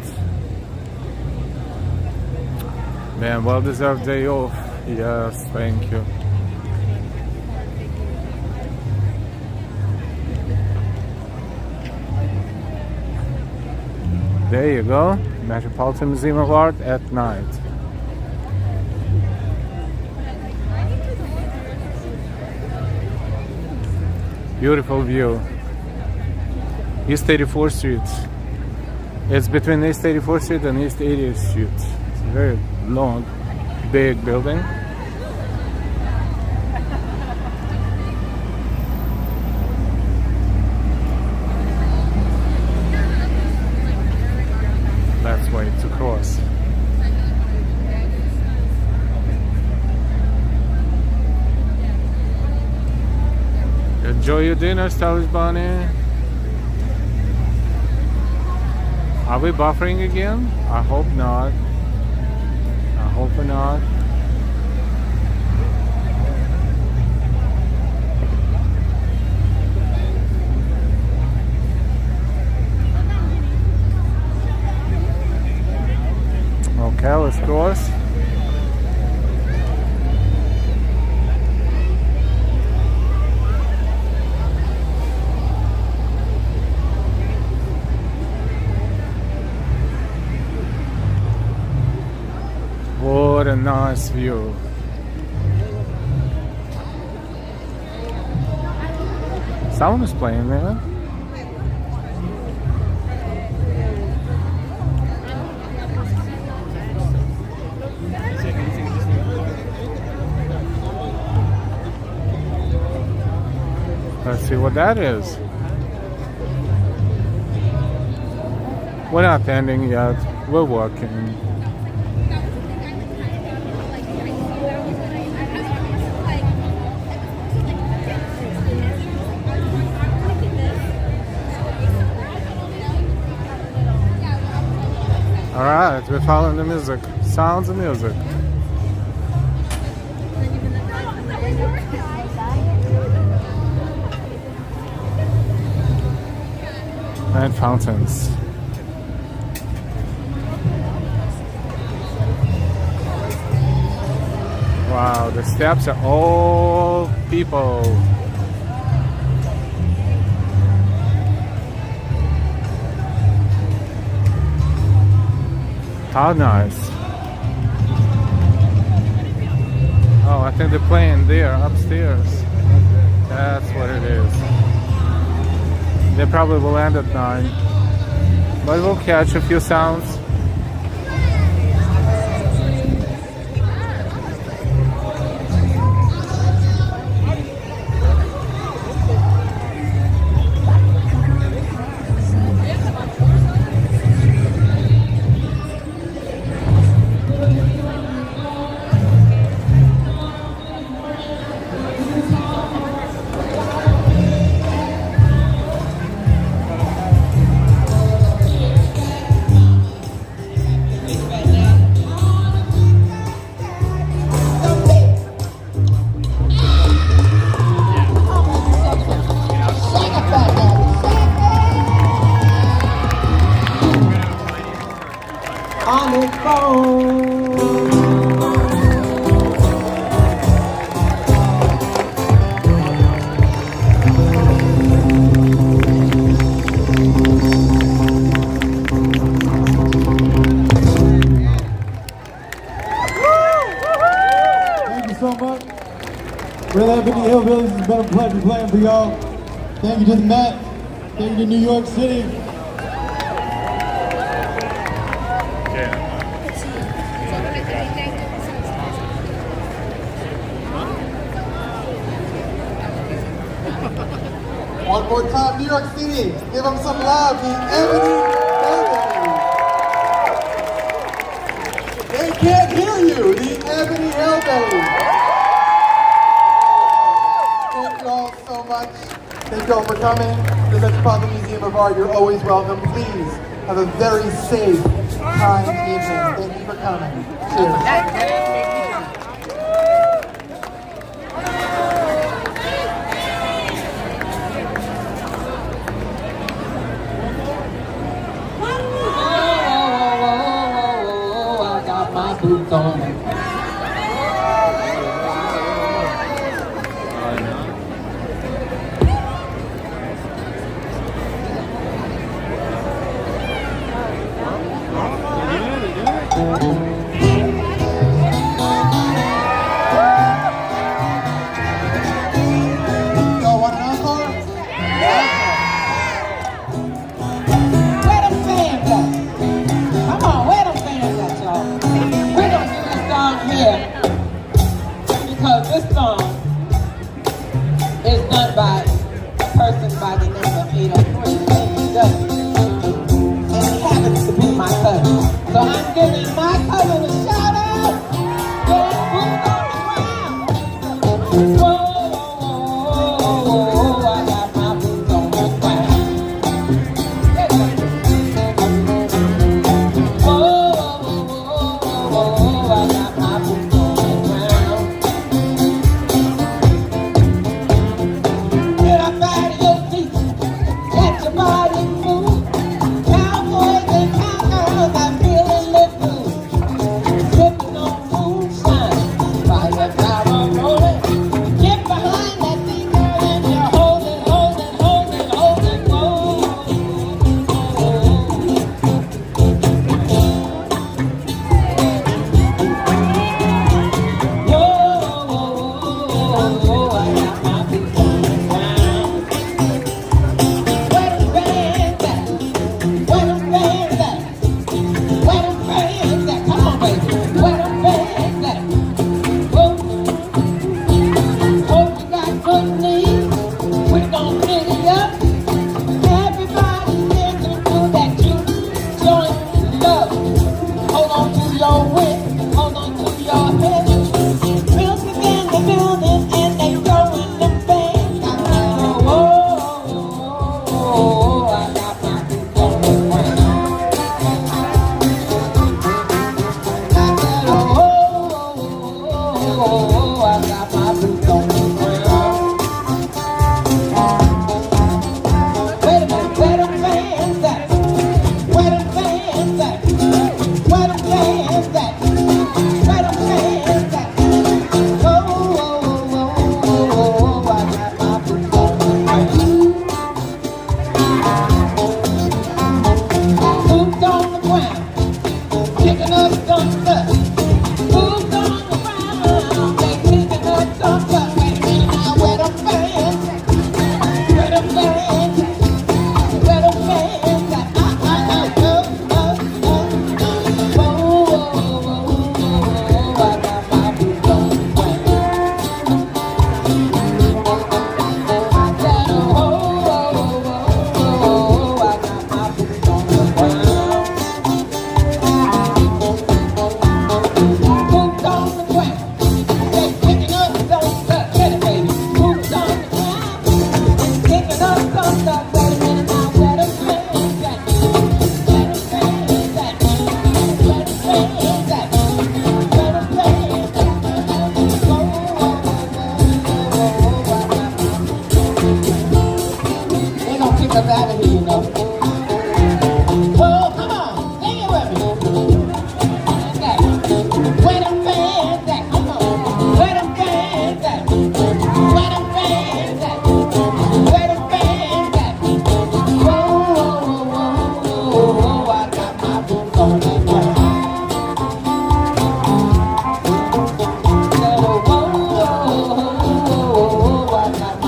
Man, well-deserved day off. Yes, thank you. There you go, Metropolitan Museum of Art at night. Beautiful view. East 84th Street. It's between East 84th Street and East 80th Street. It's a very long, big building. That's way to cross. Enjoy your dinner, Stylish Bonnie. Are we buffering again? I hope not. I hope not. Okay, let's cross. What a nice view. Someone is playing there. Let's see what that is. We're not ending yet. We're working. Alright, we're following the music. Sounds of music. And fountains. Wow, the steps are all people. How nice. Oh, I think they're playing there upstairs. That's what it is. They probably will end at 9. But we'll catch a few sounds. been a pleasure playing for y'all. Thank you to the Met. Thank you to New York City. One more time, New York City. Give them some love. The Ebony Hillbillies. They can't hear you. The Ebony Hillbillies. Thank you all so much. Thank you all for coming to the Metropolitan Museum of Art. You're always welcome. Please have a very safe, kind evening. Thank you for coming. Cheers. Boots on. Y'all want an encore? Where them fans at? Come on, where them fans at, y'all? We're gonna do this song here because this song is done by a person by the name of Ada. And he happens to be my cousin. So I'm giving my cousin a shout out. Yeah, boots on the ground. Whoa, I got my boots on the ground. I got my boots on the ground. Get up out of your seat, let your body move. Cowboys and cowgirls are feeling the blues. Sipping on moonshine, fire flower rolling. Get behind that thing, girl, and you hold it, hold it, hold it, hold it, whoa. Hold on to your wit, hold on to your head. Music in the building and they throwing them things. Oh, I got my boots on the ground. I said, oh, I got my boots on the ground. Wait a minute, where them fans at? Where them fans at? Where them fans at? Where them fans at? Oh, I got my boots on the ground. Boots on the ground, kicking up some dust. Boots on the ground, they kicking up some dust. Wait a minute now, where them fans at? Where them fans at? Where them fans at? I got my boots on the ground. I said, oh, I got my boots on the ground. Boots on the ground, they kicking up some stuff. Get it, baby. Boots on the ground, kicking up some stuff. Wait a minute now, where them fans at? Where them fans at? Where them fans at? Where them fans at? They gonna kick us out of here, you know. Oh, come on, sing it with me. Okay. Where them fans at? Come on. Where them fans at? Where them fans at? Where them fans at? I got my boots on the ground. Said, I got my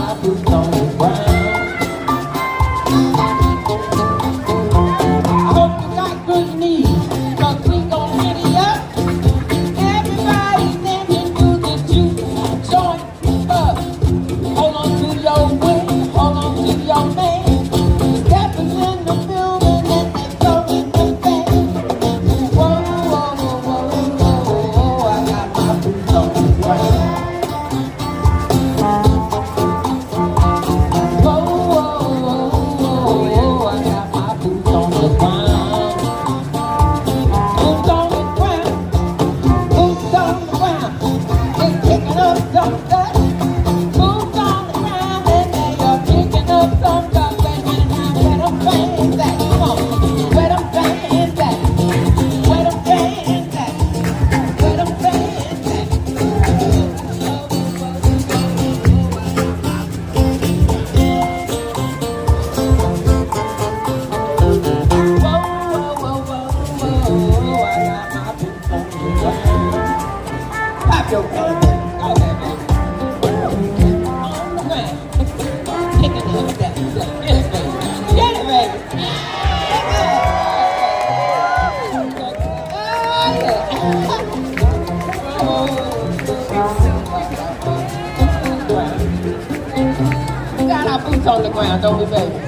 the ground. Don't be begging.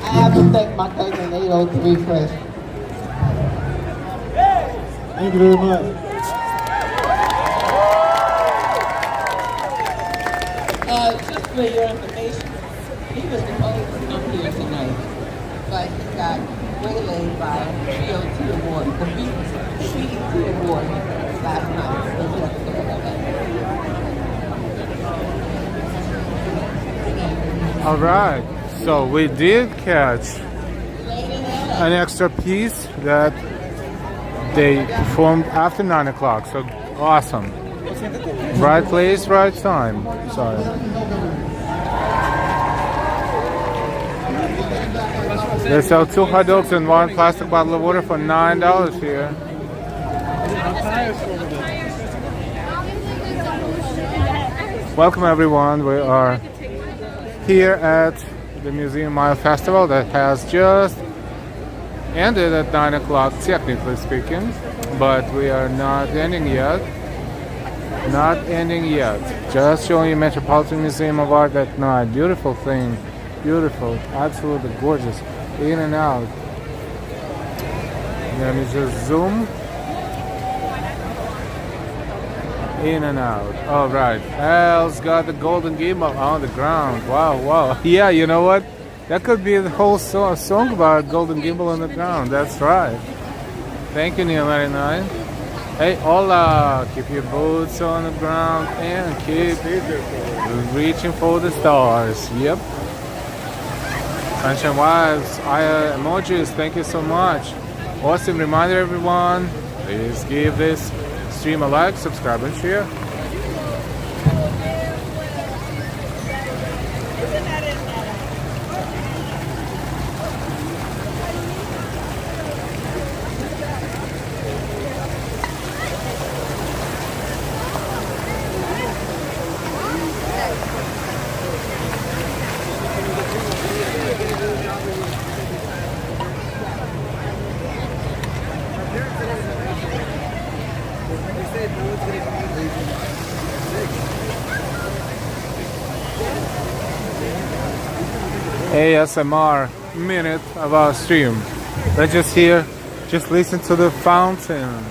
I have to thank my cousin 803 Fresh. Thank you very much. Just for your information, he was supposed to come here tonight, but he got waylaid by a BOT award, the BET award last night. So he has to go back. All right, so we did catch an extra piece that they performed after 9 o'clock, so awesome. Right place, right time. Sorry. They sell 2 hot dogs and 1 plastic bottle of water for $9 here. Welcome everyone. We are here at the Museum Mile Festival that has just ended at 9 o'clock, technically speaking, but we are not ending yet. Not ending yet. Just showing you Metropolitan Museum of Art that night. Beautiful thing. Beautiful. Absolutely gorgeous. In and out. Let me just zoom. In and out. All right. Al's got the golden gimbal on the ground. Wow, wow. Yeah, you know what? That could be the whole song about golden gimbal on the ground. That's right. Thank you, Neil 99. Hey, hola. Keep your boots on the ground and keep reaching for the stars. Yep. Sunshine Wives, emojis, thank you so much. Awesome reminder, everyone. Please give this stream a like, subscribe, and share. ASMR minute of our stream. Let's just listen to the fountain.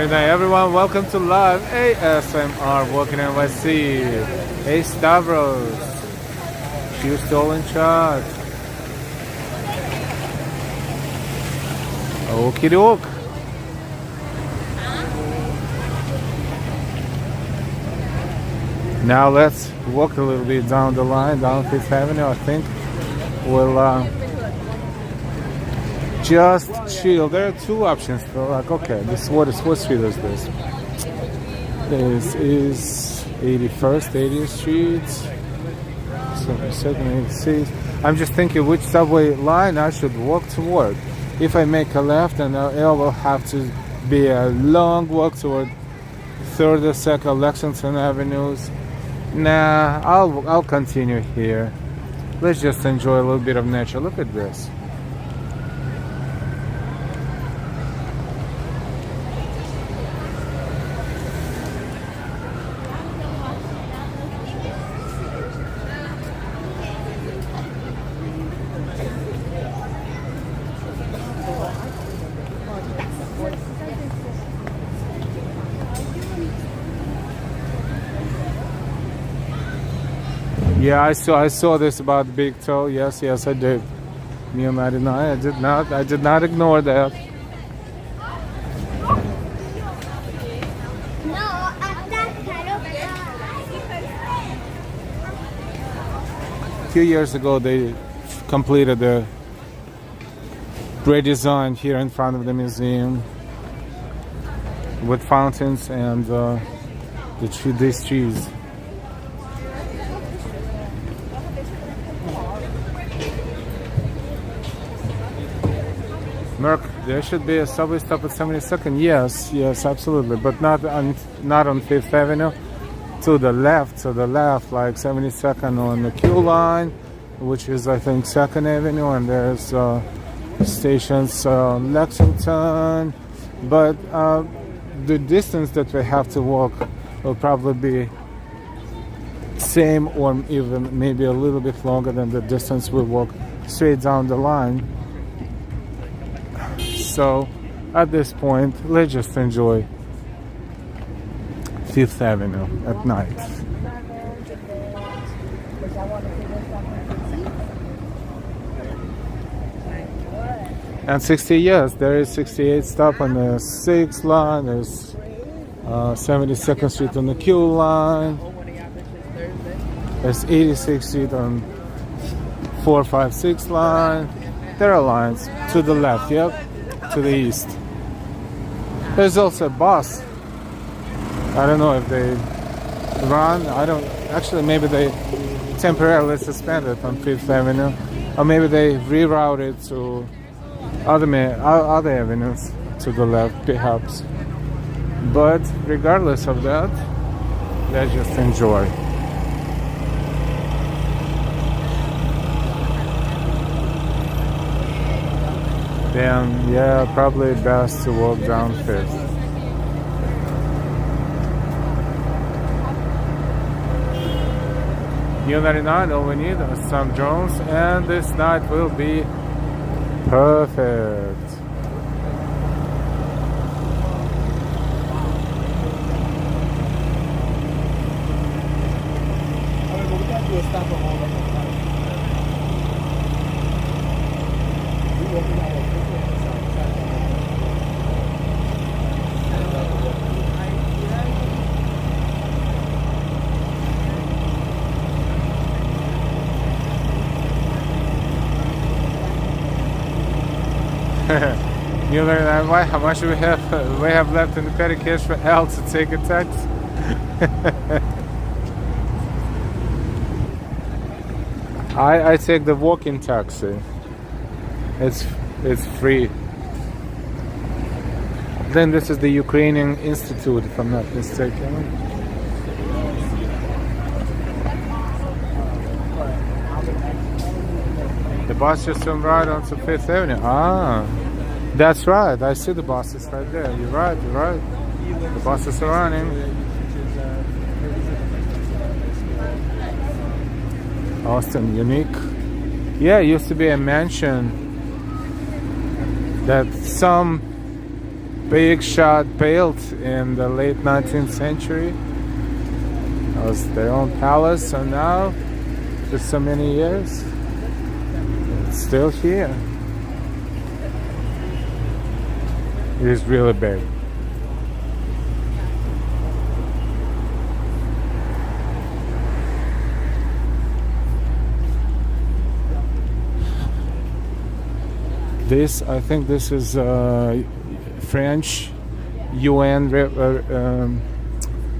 Everyone, welcome to live ASMR Walking NYC. Hey Stavros, you're still in charge. Okie doke. Now let's walk a little bit down the line, down Fifth Avenue. I think we'll just chill. There are 2 options. For like, okay, this what street is this? This is 81st, 80th Street. So 2nd, 86th. I'm just thinking which subway line I should walk toward. If I make a left, then it will have to be a long walk toward 3rd or 2nd Lexington Avenues. Nah, I'll continue here. Let's just enjoy a little bit of nature. Look at this. Yeah, I saw this about big toe. Yes, I did. Neue 99. I did not ignore that. A few years ago, they completed the redesign here in front of the museum with fountains and these trees. Merck, there should be a subway stop at 72nd. Yes, absolutely, but not on Fifth Avenue. To the left, like 72nd on the Q line, which is I think 2nd Avenue, and there's stations Lexington. But the distance that we have to walk will probably be same or even maybe a little bit longer than the distance we walk straight down the line. So at this point, let's just enjoy Fifth Avenue at night. And 60, yes, there is 68 stop on the 6th line. There's 72nd Street on the Q line. There's 86th Street on 456 line. There are lines to the left, yep, to the east. There's also a bus. I don't know if they run. Maybe they temporarily suspended on Fifth Avenue, or maybe they rerouted to other avenues to the left, perhaps. But regardless of that, let's just enjoy. Then, yeah, probably best to walk down Fifth. Neue 99, all we need is some drones, and this night will be perfect. You learn that why? How much do we have left in the petty cash for Al to take a taxi? I take the walk-in taxi. It's free. Then this is the Ukrainian Institute, if I'm not mistaken. The bus just turned right onto Fifth Avenue. Ah, that's right. I see the buses right there. You're right. The buses are running. Austin, unique. Yeah, it used to be a mansion that some big shot built in the late 19th century. It was their own palace, so now, for so many years, it's still here. It is really big. I think this is French UN,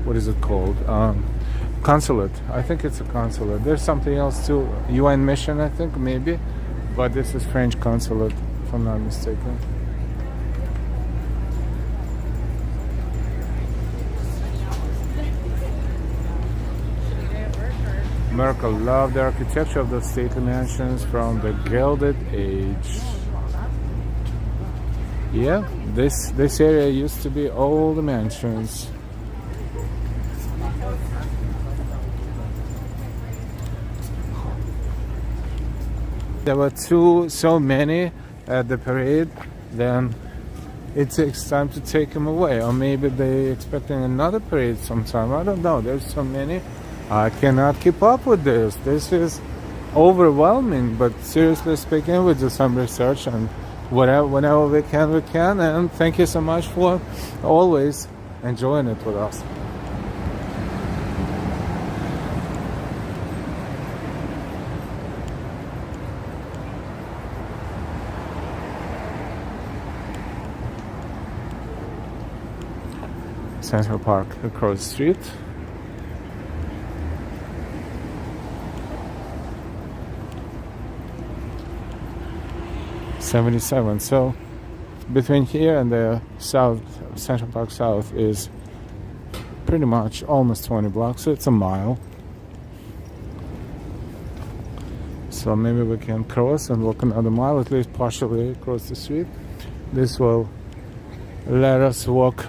what is it called? Consulate. I think it's a consulate. There's something else too. UN mission, I think, maybe. But this is French consulate, if I'm not mistaken. Merkel loved the architecture of the stately mansions from the Gilded Age. Yeah, this area used to be all the mansions. There were so many at the parade, then it takes time to take them away, or maybe they're expecting another parade sometime. I don't know. There's so many. I cannot keep up with this. This is overwhelming. But seriously speaking, we do some research, and whenever we can. And thank you so much for always enjoying it with us. Central Park across the street. '77. So between here and the South Central Park South is pretty much almost 20 blocks. So it's a mile. So maybe we can cross and walk another mile, at least partially across the street. This will let us walk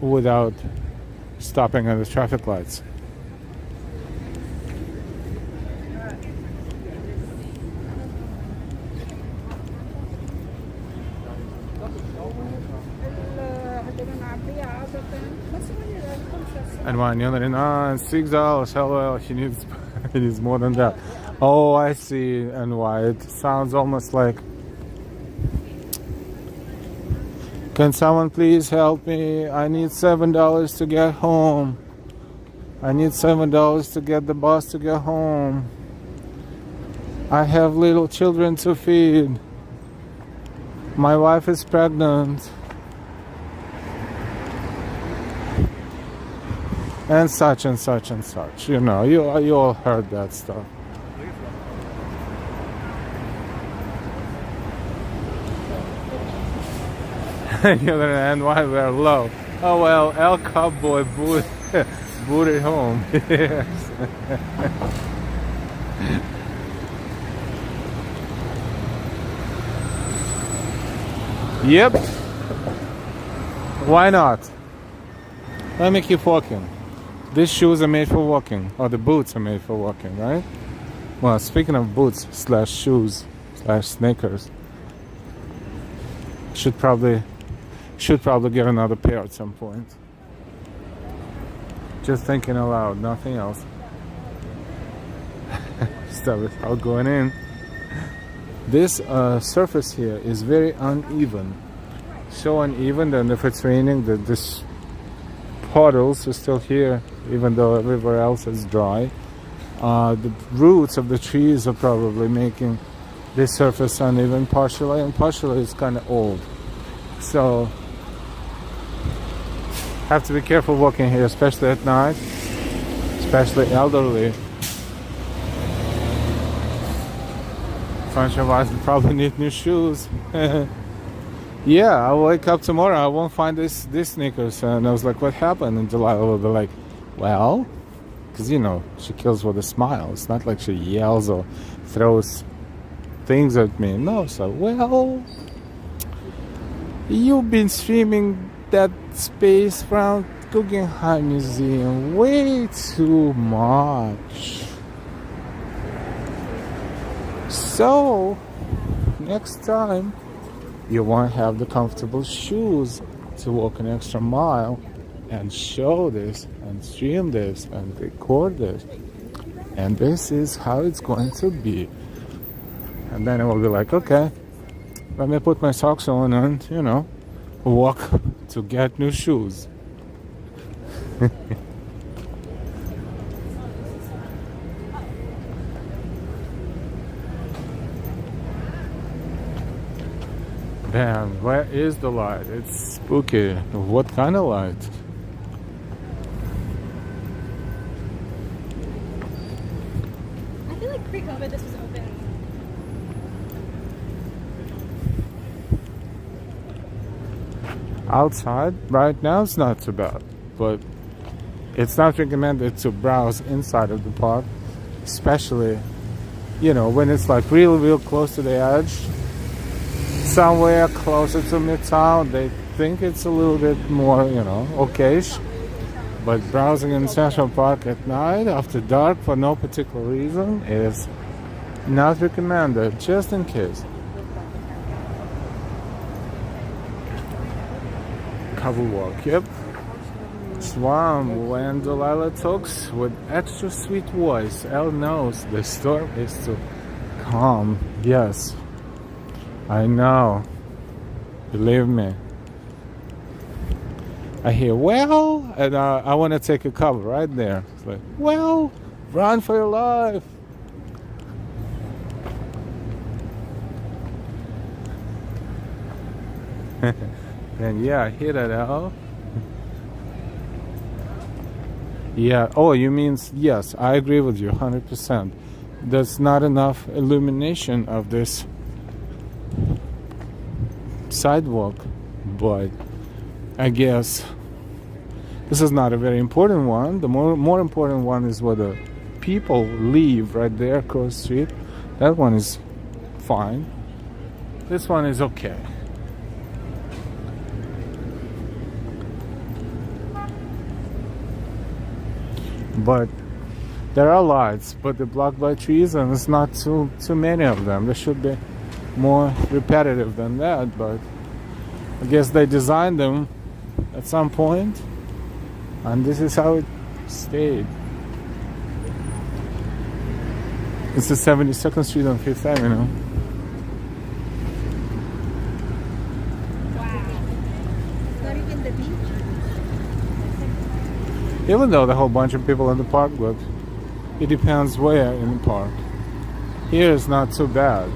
without stopping at the traffic lights. And $6. Hello, he needs more than that. Oh, I see. And why it sounds almost like, can someone please help me? I need $7 to get home. I need $7 to get the bus to get home. I have little children to feed. My wife is pregnant. And such and such and such. You know, you all heard that stuff. On the other hand, why we're low? Oh well, El Cowboy booted home. Yes. Yep. Why not? Let me keep walking. These shoes are made for walking, or the boots are made for walking, right? Well, speaking of boots / shoes / sneakers, should probably get another pair at some point. Just thinking aloud, nothing else. Stop it, I'll go in. This surface here is very uneven. So uneven that if it's raining, this puddles are still here, even though everywhere else is dry. The roots of the trees are probably making this surface uneven partially, and partially it's kind of old. So have to be careful walking here, especially at night, especially elderly. Function-wise, we probably need new shoes. Yeah, I'll wake up tomorrow, I won't find these sneakers. And I was like, what happened? And Delilah will be like, well, because, you know, she kills with a smile. It's not like she yells or throws things at me. No, so, well, you've been streaming that space around Guggenheim Museum way too much. So, next time, you want to have the comfortable shoes to walk an extra mile and show this and stream this and record this. And this is how it's going to be. And then it will be like, okay, let me put my socks on and, you know, walk to get new shoes. Damn, where is the light? It's spooky. What kind of light? I feel like pre-COVID this was open. Outside right now it's not too bad, but it's not recommended to browse inside of the park, especially, you know, when it's like real close to the edge, somewhere closer to Midtown. They think it's a little bit more, you know, okayish, but browsing in Central Park at night after dark for no particular reason is not recommended, just in case. cover walk. Yep. Swam when Delilah talks with extra sweet voice. Elle knows the storm is to come. Yes, I know. Believe me. I hear well, and I want to take a cover right there. It's like, well, run for your life. And yeah, I hear that out. Yeah, oh, you mean, yes, I agree with you 100%. There's not enough illumination of this sidewalk, but I guess this is not a very important one. The more important one is where the people live right there across the street. That one is fine. This one is okay. But there are lights, but they're blocked by trees, and it's not too many of them. There should be more repetitive than that, but I guess they designed them at some point, and this is how it stayed. It's the 72nd Street on 5th Avenue. Wow. It's not even the beach. Even though the whole bunch of people in the park, but it depends where in the park. Here is not too bad.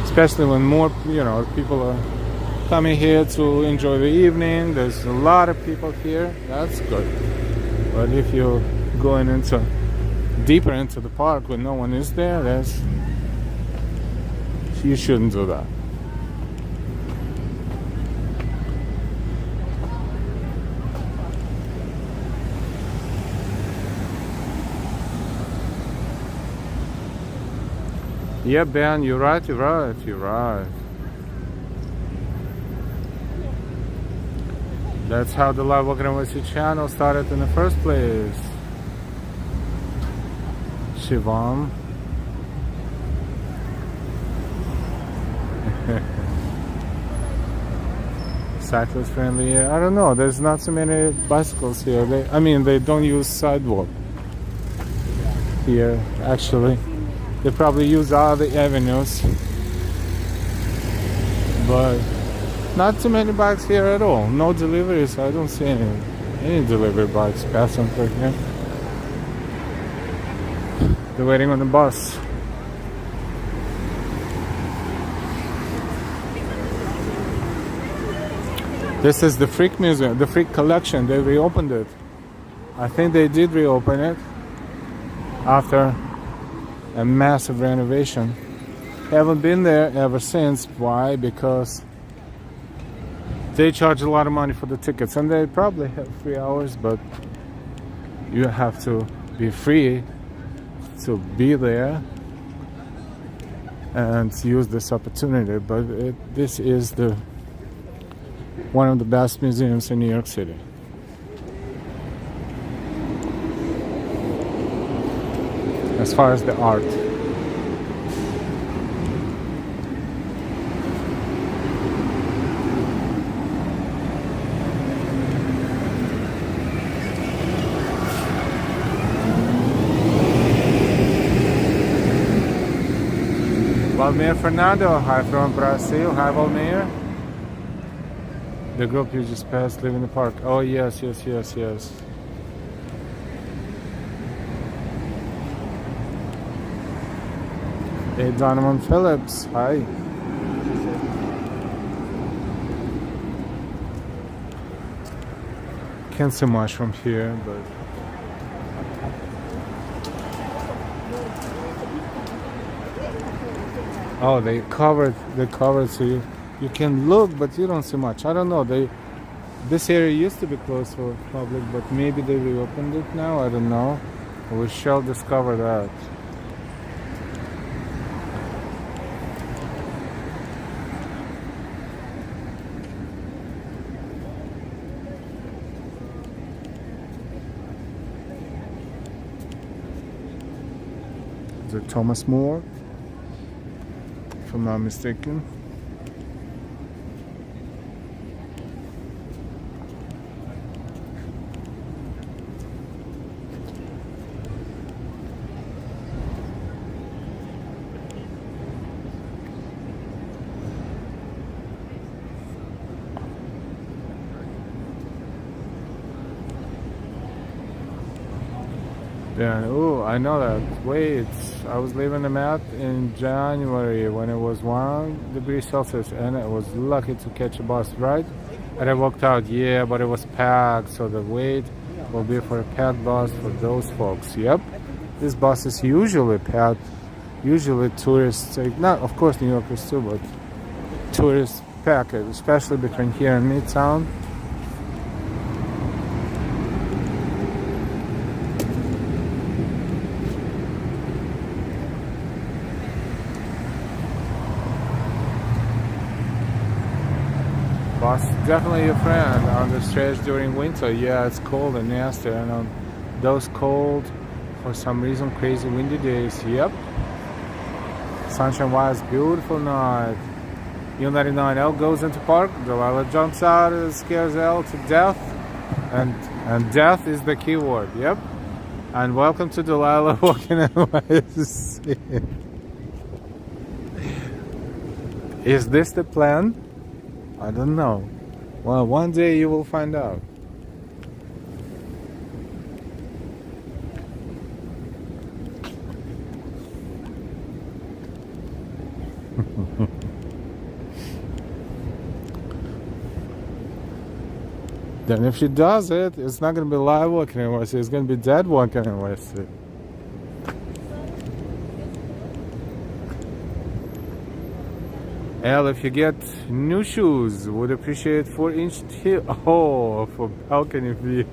Especially when more, people are coming here to enjoy the evening. There's a lot of people here. That's good. But if you're going deeper into the park when no one is there, you shouldn't do that. Yeah, Ben, you're right. That's how the Live Walking NYC channel started in the first place. Shivam. Cyclist friendly, yeah. I don't know, there's not so many bicycles here. They don't use sidewalk here, actually. They probably use other avenues, but not too many bikes here at all. No deliveries. I don't see any delivery bikes passing through here. They're waiting on the bus. This is the Frick Museum, the Frick Collection. They reopened it. I think they did reopen it after a massive renovation. Haven't been there ever since. Why? Because they charge a lot of money for the tickets, and they probably have 3 hours, but you have to be free to be there and use this opportunity. But this is one of the best museums in New York City. As far as the art. Valmir Fernando, hi from Brazil. Hi, Valmir. The group you just passed live in the park. Oh, yes. Hey, Donovan Phillips. Hi. Can't see much from here, but oh, they covered so you can look, but you don't see much. I don't know. This area used to be closed for public, but maybe they reopened it now. I don't know. We shall discover that. Is it Thomas More? If I'm not mistaken. Then, oh, I know that. Wait, I was leaving the mat in January when it was 1 degree Celsius, and I was lucky to catch a bus, right? And I walked out, yeah, but it was packed, so the wait will be for a packed bus for those folks. Yep, this bus is usually packed. Usually tourists take, not of course New Yorkers too, but tourists pack it, especially between here and Midtown. Bus definitely your friend on the stretch during winter. Yeah, it's cold and nasty, and on those cold, for some reason, crazy windy days. Yep. Sunshine wise, beautiful night. U99L goes into park. Delilah jumps out and scares L to death, and death is the key word. Yep. And welcome to Delilah walking in NYC. Is this the plan? I don't know. Well, one day you will find out. Then if she does it, it's not going to be live walking in NYC, it's going to be dead walking in NYC. Al, if you get new shoes, would appreciate 4-inch heel. Oh, for balcony view.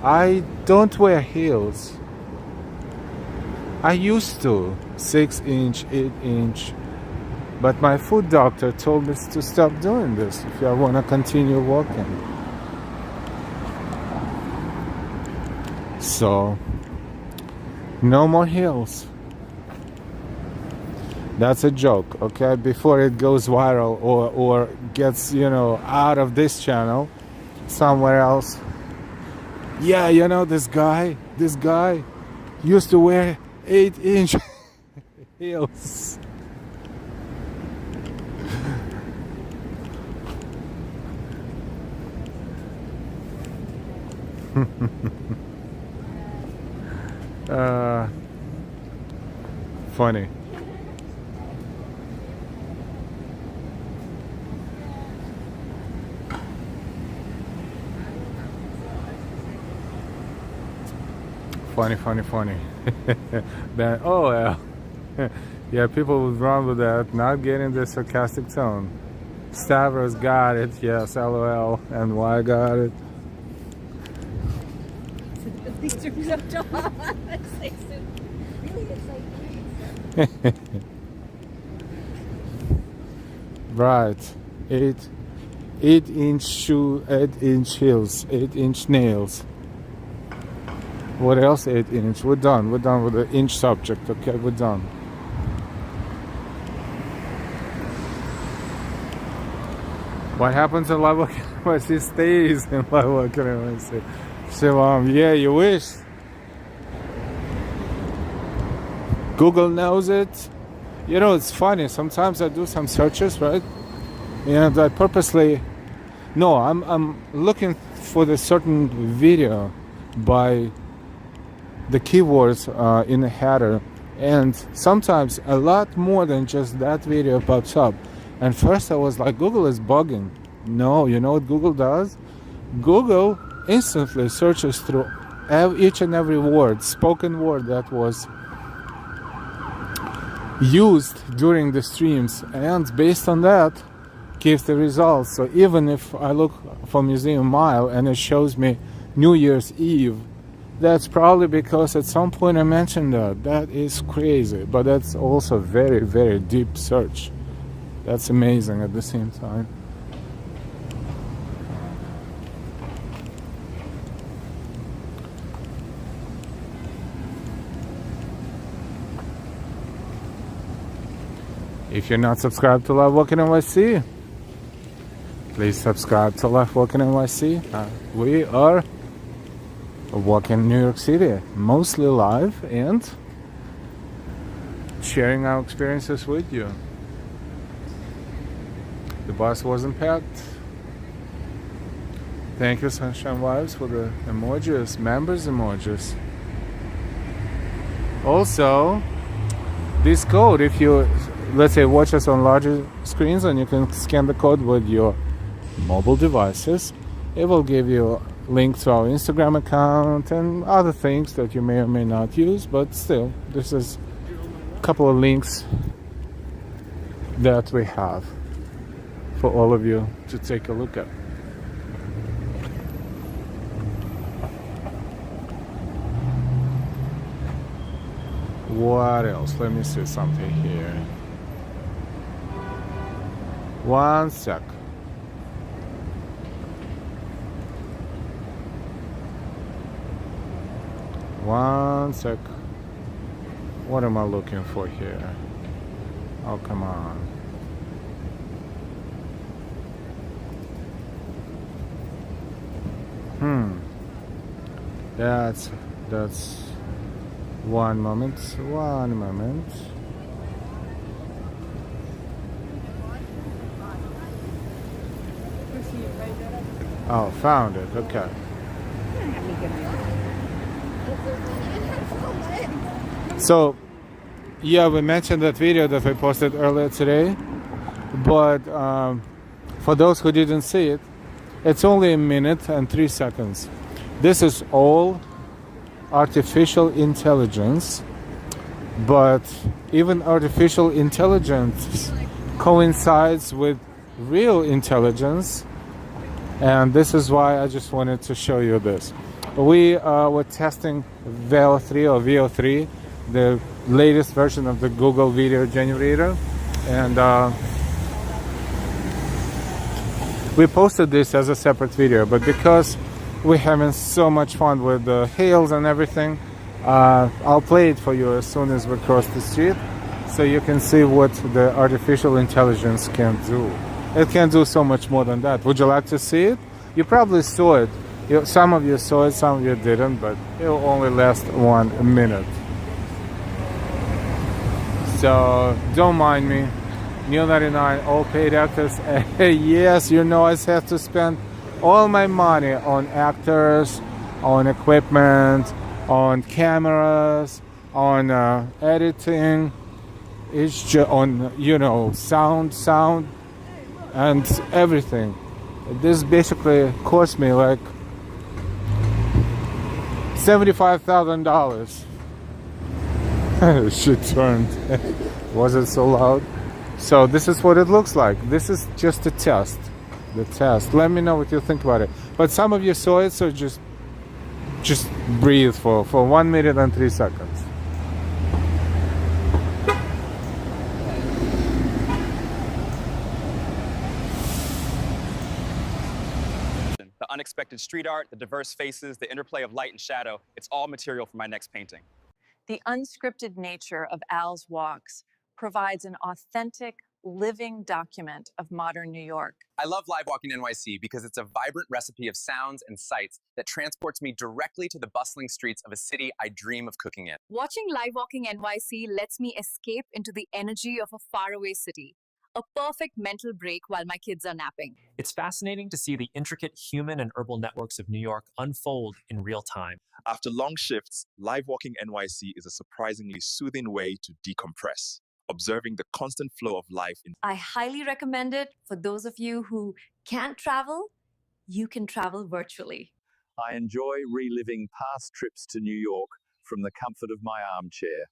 I don't wear heels. I used to 6-inch, 8-inch, but my foot doctor told me to stop doing this if I want to continue walking. So no more heels. That's a joke, okay? Before it goes viral or gets, out of this channel somewhere else. Yeah, this guy used to wear 8-inch heels. Funny. Funny. Then, oh well. Yeah, people would run with that, not getting the sarcastic tone. Stavros got it, yes, LOL, and why got it? These are so tall. It's like Right. 8-inch shoe, 8-inch heels, 8-inch nails. What else? 8-inch. We're done with the inch subject. Okay, we're done. What happens in Live NYC stays in Live NYC. So yeah, you wish. Google knows it. It's funny. Sometimes I do some searches, right? And I purposely, I'm looking for the certain video by the keywords in the header, and sometimes a lot more than just that video pops up. And first I was like, Google is bugging. No, you know what Google does? Google instantly searches through each and every word, spoken word that was used during the streams, and based on that gives the results. So even if I look for Museum Mile and it shows me New Year's Eve, that's probably because at some point I mentioned that. That is crazy, but that's also very, very deep search. That's amazing at the same time. If you're not subscribed to Live Walking NYC, please subscribe to Live Walking NYC. We are walking New York City, mostly live, and sharing our experiences with you. The bus wasn't packed. Thank you, Sunshine Vibes, for the emojis, members emojis. Also, this code, if you, let's say, watch us on larger screens and you can scan the code with your mobile devices, it will give you a link to our Instagram account and other things that you may or may not use, but still, this is a couple of links that we have for all of you to take a look at. What else? Let me see something here. One sec. One sec. What am I looking for here? Oh, come on. That's one moment. Oh, found it. Okay. So, yeah, we mentioned that video that we posted earlier today, but for those who didn't see it, it's only 1 minute and 3 seconds. This is all artificial intelligence, but even artificial intelligence coincides with real intelligence, and this is why I just wanted to show you this. We were testing VO3, the latest version of the Google video generator, and we posted this as a separate video, but because we're having so much fun with the hails and everything, I'll play it for you as soon as we cross the street, so you can see what the artificial intelligence can do. It can do so much more than that. Would you like to see it? You probably saw it. Some of you saw it, some of you didn't, but it will only last 1 minute. So don't mind me. New 99, all paid actors. Yes, you know I have to spend all my money on actors, on equipment, on cameras, on editing, on sound, and everything. This basically cost me like $75,000. Shit turned. Was it so loud? So this is what it looks like. This is just a test. The test. Let me know what you think about it. But some of you saw it, so just breathe for 1 minute and 3 seconds. The unexpected street art, the diverse faces, the interplay of light and shadow, it's all material for my next painting. The unscripted nature of Al's walks provides an authentic, living document of modern New York. I love Live Walking NYC because it's a vibrant recipe of sounds and sights that transports me directly to the bustling streets of a city I dream of cooking in. Watching Live Walking NYC lets me escape into the energy of a faraway city. A perfect mental break while my kids are napping. It's fascinating to see the intricate human and urban networks of New York unfold in real time. After long shifts, Live Walking NYC is a surprisingly soothing way to decompress, observing the constant flow of life. I highly recommend it for those of you who can't travel. You can travel virtually. I enjoy reliving past trips to New York from the comfort of my armchair.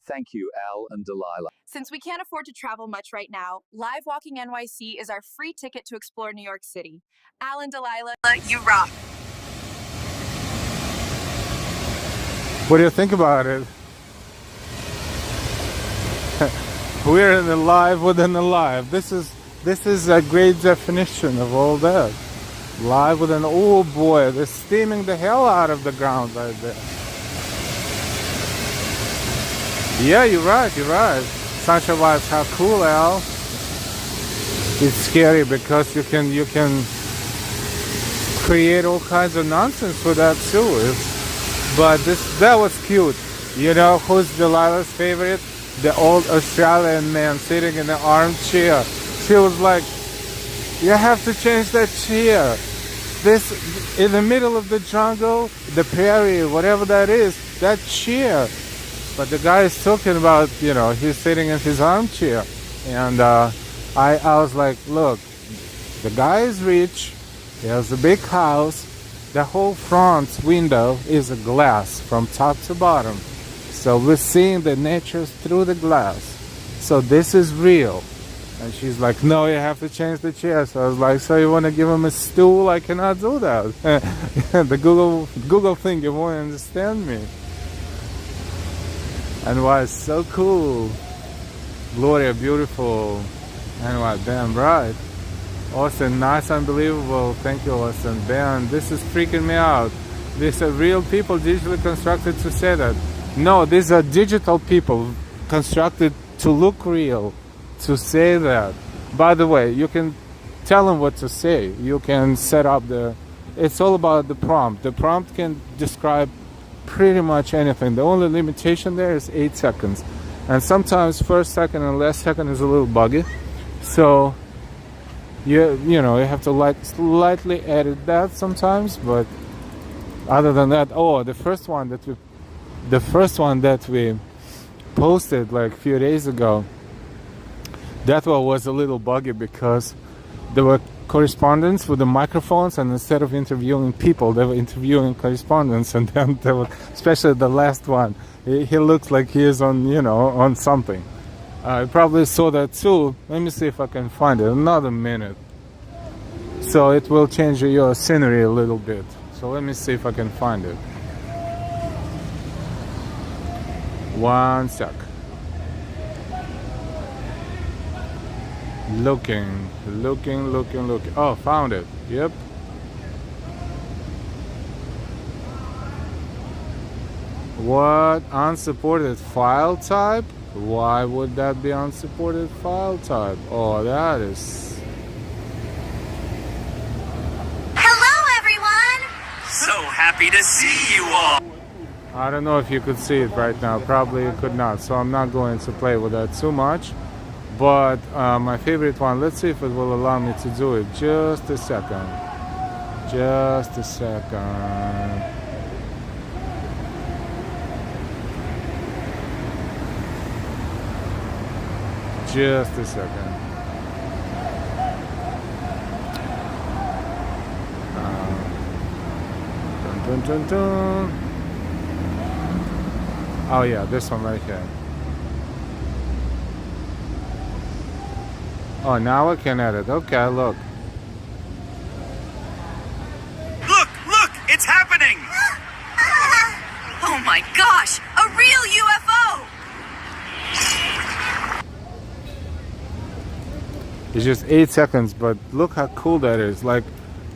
Thank you, Al and Delilah. Since we can't afford to travel much right now, Live Walking NYC is our free ticket to explore New York City. Al and Delilah, you rock. What do you think about it? We're in the live within the live. This is a great definition of all that. Live within. Oh boy, they're steaming the hell out of the ground right there. Yeah, you're right. Sunshine Vibes, how cool, Al. It's scary because you can create all kinds of nonsense with that too. But that was cute. You know who's Delilah's favorite? The old Australian man sitting in the armchair. She was like, you have to change that chair. this in the middle of the jungle, the prairie, whatever that is, that chair. But the guy is talking about, you know, he's sitting in his armchair. And I was like, look, the guy is rich, he has a big house, the whole front window is a glass from top to bottom. So we're seeing the nature through the glass. So this is real. And she's like, no, you have to change the chair. So I was like, so you want to give him a stool? I cannot do that. The Google thing, you won't understand me. And why it's so cool. Gloria, beautiful. And what, damn right. Austin, nice, unbelievable. Thank you, Austin. Ben, this is freaking me out. These are real people digitally constructed to say that. No, these are digital people constructed to look real, to say that. By the way, you can tell them what to say. You can set up the... It's all about the prompt. The prompt can describe pretty much anything. The only limitation there is 8 seconds. And sometimes first second and last second is a little buggy. So, you know, you have to slightly edit that sometimes. But other than that, oh, the first one that we posted like a few days ago, that one was a little buggy because there were correspondents with the microphones, and instead of interviewing people, they were interviewing correspondents. And then there was, especially the last one, he looks like he is on, you know, on something. I probably saw that too. Let me see if I can find it. Another minute. So it will change your scenery a little bit. So let me see if I can find it. One sec. Looking. Oh, found it. Yep. What? Unsupported file type? Why would that be unsupported file type? Oh, that is... Hello, everyone! So happy to see you all! I don't know if you could see it right now. Probably you could not. So I'm not going to play with that too much. But my favorite one, let's see if it will allow me to do it. Just a second. Just a second. Just a second. Dun, dun, dun, dun. Oh yeah, this one right here. Oh, now I can edit. Okay, look. Look! It's happening! Oh my gosh! A real UFO! It's just 8 seconds, but look how cool that is. Like,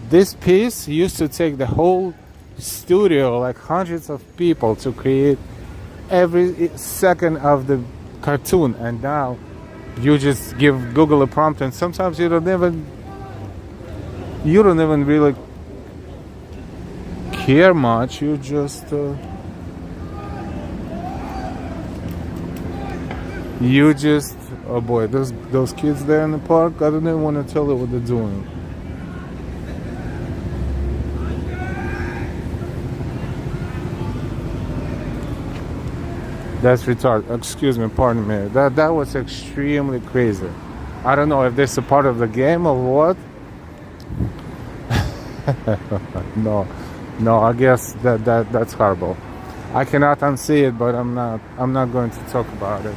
this piece used to take the whole studio, like hundreds of people, to create every second of the cartoon. And now you just give Google a prompt, and sometimes you don't even really care much. You just oh boy, those kids there in the park, I don't even want to tell you what they're doing. That's retarded. Excuse me, pardon me. That was extremely crazy. I don't know if this is a part of the game or what. No, I guess that's horrible. I cannot unsee it, but I'm not going to talk about it.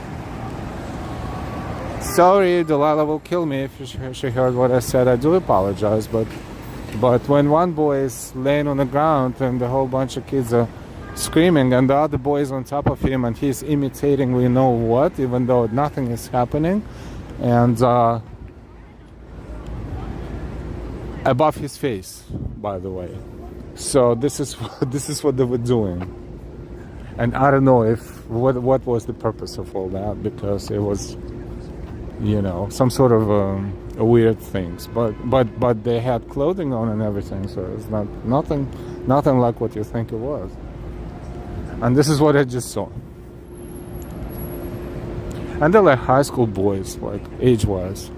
Sorry, Delilah will kill me if she heard what I said. I do apologize, but when one boy is laying on the ground and a whole bunch of kids are screaming and the other boy is on top of him and he's imitating we know what, even though nothing is happening, and above his face, by the way. So this is what they were doing, and I don't know if what was the purpose of all that, because it was, you know, some sort of weird things, but they had clothing on and everything, so it's nothing like what you think it was. And this is what I just saw. And they're like high school boys, like age-wise.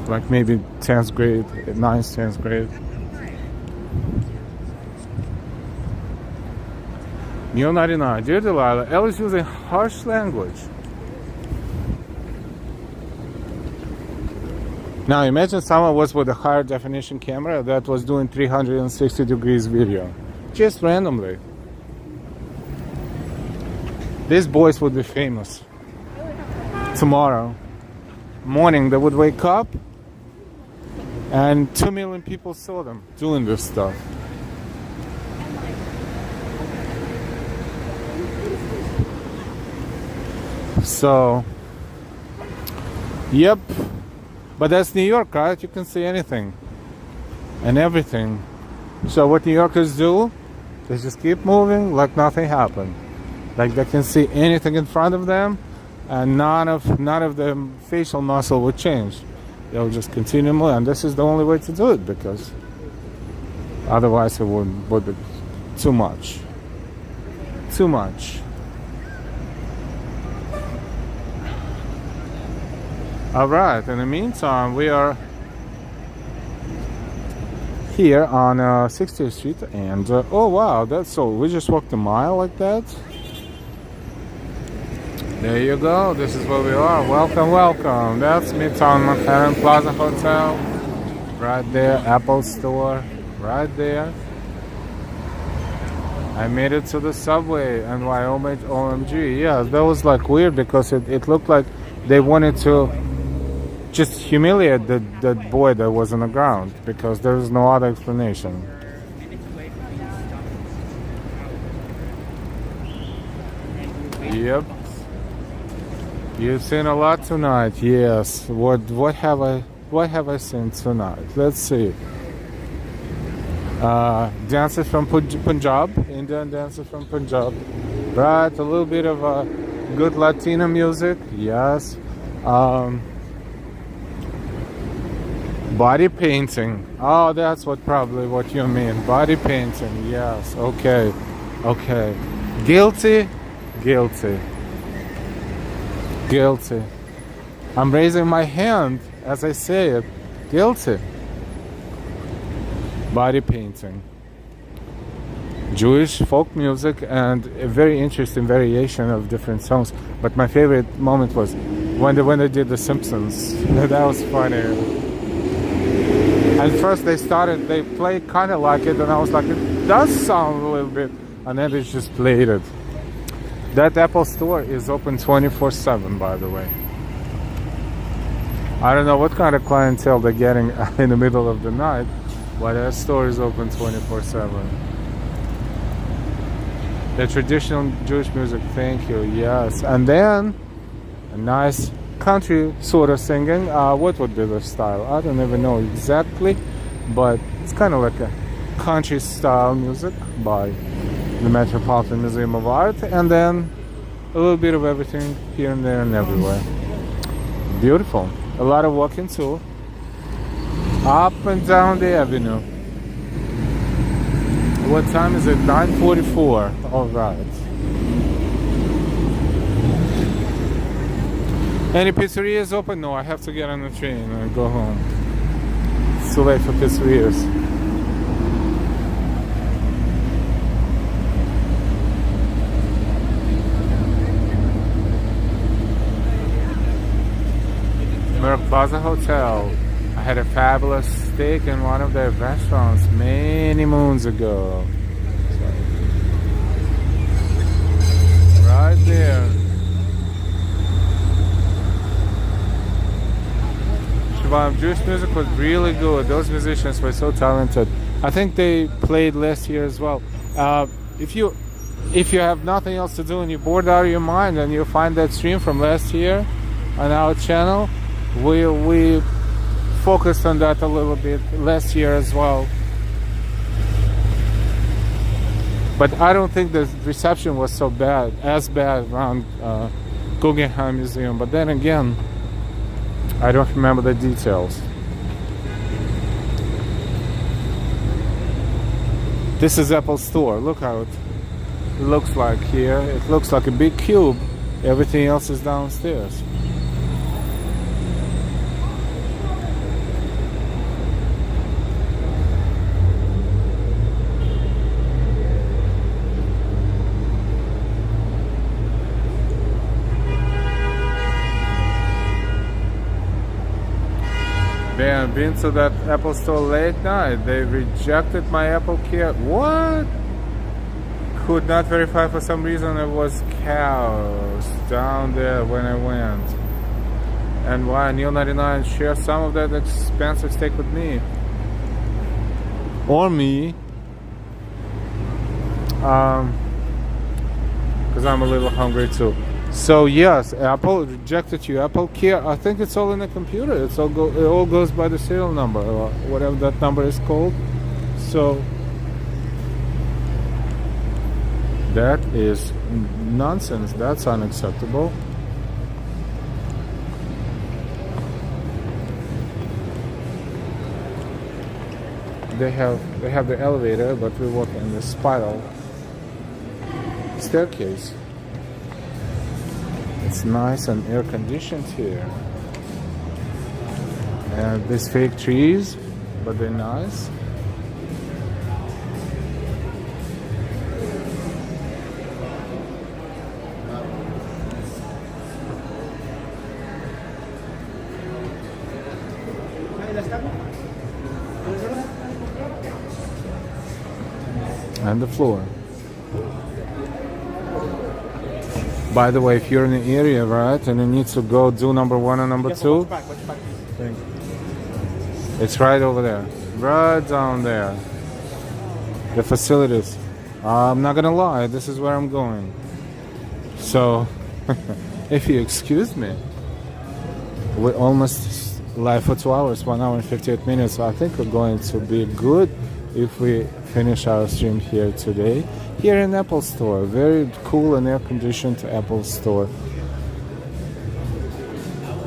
like maybe 10th grade, 9th, 10th grade. Neil 99, dear Delilah, Elle is using harsh language. Now imagine someone was with a higher definition camera that was doing 360 degrees video, just randomly. These boys would be famous. Tomorrow morning they would wake up and 2 million people saw them doing this stuff. So, yep. But that's New York, right? You can see anything and everything. So what New Yorkers do, they just keep moving like nothing happened. Like they can see anything in front of them, and none of the facial muscle would change. They'll just continue moving, and this is the only way to do it, because otherwise it would be too much. Too much. All right, in the meantime, we are here on 60th Street, and oh wow, that's so, we just walked a mile like that. There you go, this is where we are. Welcome, welcome. That's Midtown Manhattan Plaza Hotel. Right there, Apple Store, right there. I made it to the subway, NYC, OMG. Yeah, that was like weird, because it looked like they wanted to just humiliate that boy that was on the ground, because there was no other explanation. Yep. You've seen a lot tonight. Yes. What have I seen tonight? Let's see. Dances from Punjab, Indian dances from Punjab. Right, a little bit of good Latino music. Yes. Body painting. Oh, that's probably what you mean. Body painting. Yes. Okay. Okay. Guilty. Guilty. Guilty. I'm raising my hand as I say it. Guilty. Body painting. Jewish folk music, and a very interesting variation of different songs. But my favorite moment was when they did The Simpsons. That was funny. And first they played kind of like it, and I was like, it does sound a little bit, and then they just played it. That Apple Store is open 24/7, by the way. I don't know what kind of clientele they're getting in the middle of the night, but that store is open 24/7. The traditional Jewish music, thank you, yes. And then a nice country sort of singing. What would be the style? I don't even know exactly, but it's kind of like a country style music by the Metropolitan Museum of Art, and then a little bit of everything here and there and everywhere. Beautiful. A lot of walking too. Up and down the avenue. What time is it? 9:44. All right. Any pizzerias open? No, I have to get on the train and go home. It's too late for pizzerias. Merck Plaza Hotel. I had a fabulous steak in one of their restaurants many moons ago. Right there. Jewish music was really good. Those musicians were so talented. I think they played last year as well. If you have nothing else to do and you're bored out of your mind, and you find that stream from last year on our channel, we focused on that a little bit last year as well. But I don't think the reception was as bad around Guggenheim Museum. But then again, I don't remember the details. This is Apple Store. Look how it looks like here. It looks like a big cube. Everything else is downstairs. Been to that Apple store late night. They rejected my Apple Care. What? Could not verify for some reason. It was chaos down there when I went. And why Neil 99 share some of that expensive steak with me. Or me. Because I'm a little hungry too. So yes, Apple rejected you. Apple Care, I think it's all in the computer. It all goes by the serial number, or whatever that number is called. So that is nonsense. That's unacceptable. They have the elevator, but we walk in the spiral staircase. It's nice and air conditioned here. And these fake trees, but they're nice. And the floor. By the way, if you're in the area, right, and you need to go do number 1 and number 2, it's right over there, right down there. The facilities. I'm not gonna lie, this is where I'm going. So, if you excuse me, we're almost live for 2 hours, 1 hour and 58 minutes. So I think we're going to be good if we finish our stream here today. Here in Apple Store, very cool and air-conditioned Apple Store.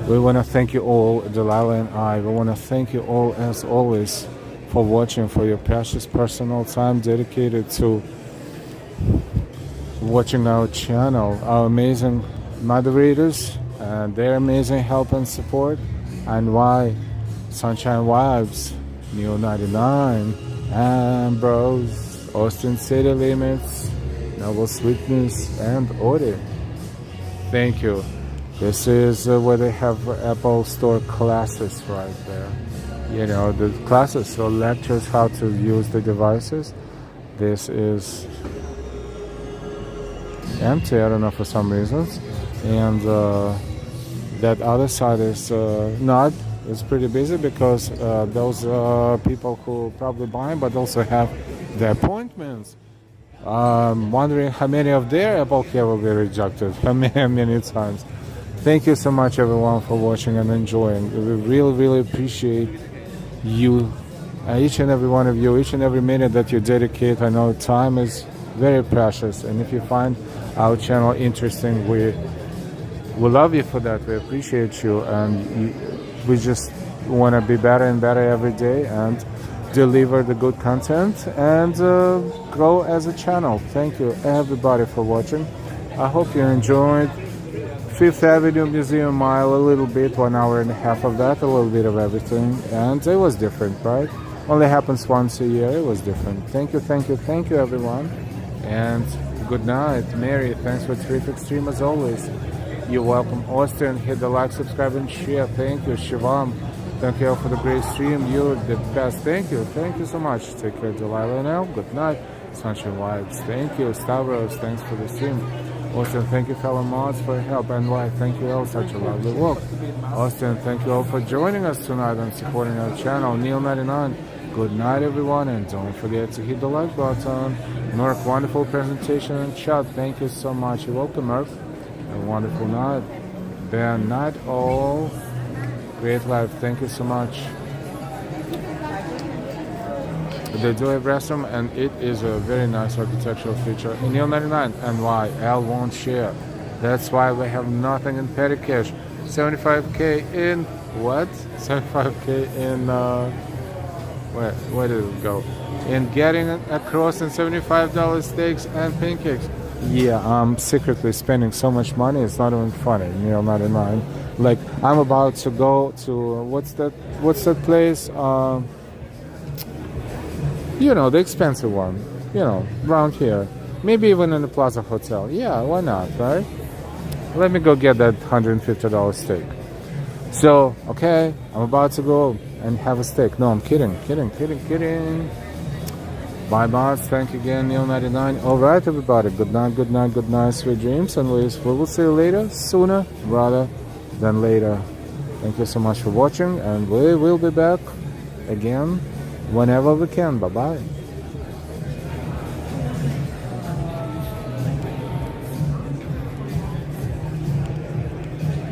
We want to thank you all, Delilah and I. We want to thank you all, as always, for watching, for your precious personal time dedicated to watching our channel. Our amazing moderators and their amazing help and support. And why Sunshine Vibes, Neo 99, Ambrose, Austin City Limits, Noble Sweetness, and Ode. Thank you. This is where they have Apple Store classes right there. You know, the classes, so lectures how to use the devices. This is empty, I don't know, for some reasons. And that other side is not. It's pretty busy because those people who probably buying but also have the appointments. Wondering how many of their Apple Care will be rejected, how many times. Thank you so much, everyone, for watching and enjoying. We really, really appreciate you, each and every one of you, each and every minute that you dedicate. I know time is very precious, and if you find our channel interesting, we love you for that. We appreciate you, and we just want to be better and better every day and deliver the good content and grow as a channel. Thank you, everybody, for watching. I hope you enjoyed Fifth Avenue Museum Mile a little bit, 1 hour and a half of that, a little bit of everything, and it was different, right? Only happens once a year. It was different. Thank you, thank you, thank you, everyone, and good night. Mary, thanks for a terrific stream as always. You're welcome. Austin, hit the like, subscribe, and share. Thank you. Shivam, thank you all for the great stream. You're the best. Thank you so much. Take care, Delilah and Al. Good night. Sunshine Vibes. Thank you. Stavros, thanks for the stream. Austin, thank you, fellow mods, for your help. And why? Thank you all. Such a lovely walk. Austin, thank you all for joining us tonight and supporting our channel. Neil99, good night, everyone. And don't forget to hit the like button. Merck, wonderful presentation and chat. Thank you so much. You're welcome, Merck. A wonderful night. Ben, night all. Great life. Thank you so much. They do have restroom, and it is a very nice architectural feature. In Neil 99, and why? Al won't share. That's why we have nothing in petty cash. 75k in what? 75k in where did it go? In getting across in $75 steaks and pancakes. Yeah, I'm secretly spending so much money, it's not even funny. Neil 99. Like, I'm about to go to what's that place? You know, the expensive one. You know, around here. Maybe even in the Plaza Hotel. Yeah, why not, right? Let me go get that $150 steak. So, okay, I'm about to go and have a steak. No, I'm kidding. Bye. Thank you again, Neil99. All right, everybody. Good night. Sweet dreams. And we will see you later, sooner rather than later. Thank you so much for watching, and we will be back again whenever we can. Bye-bye.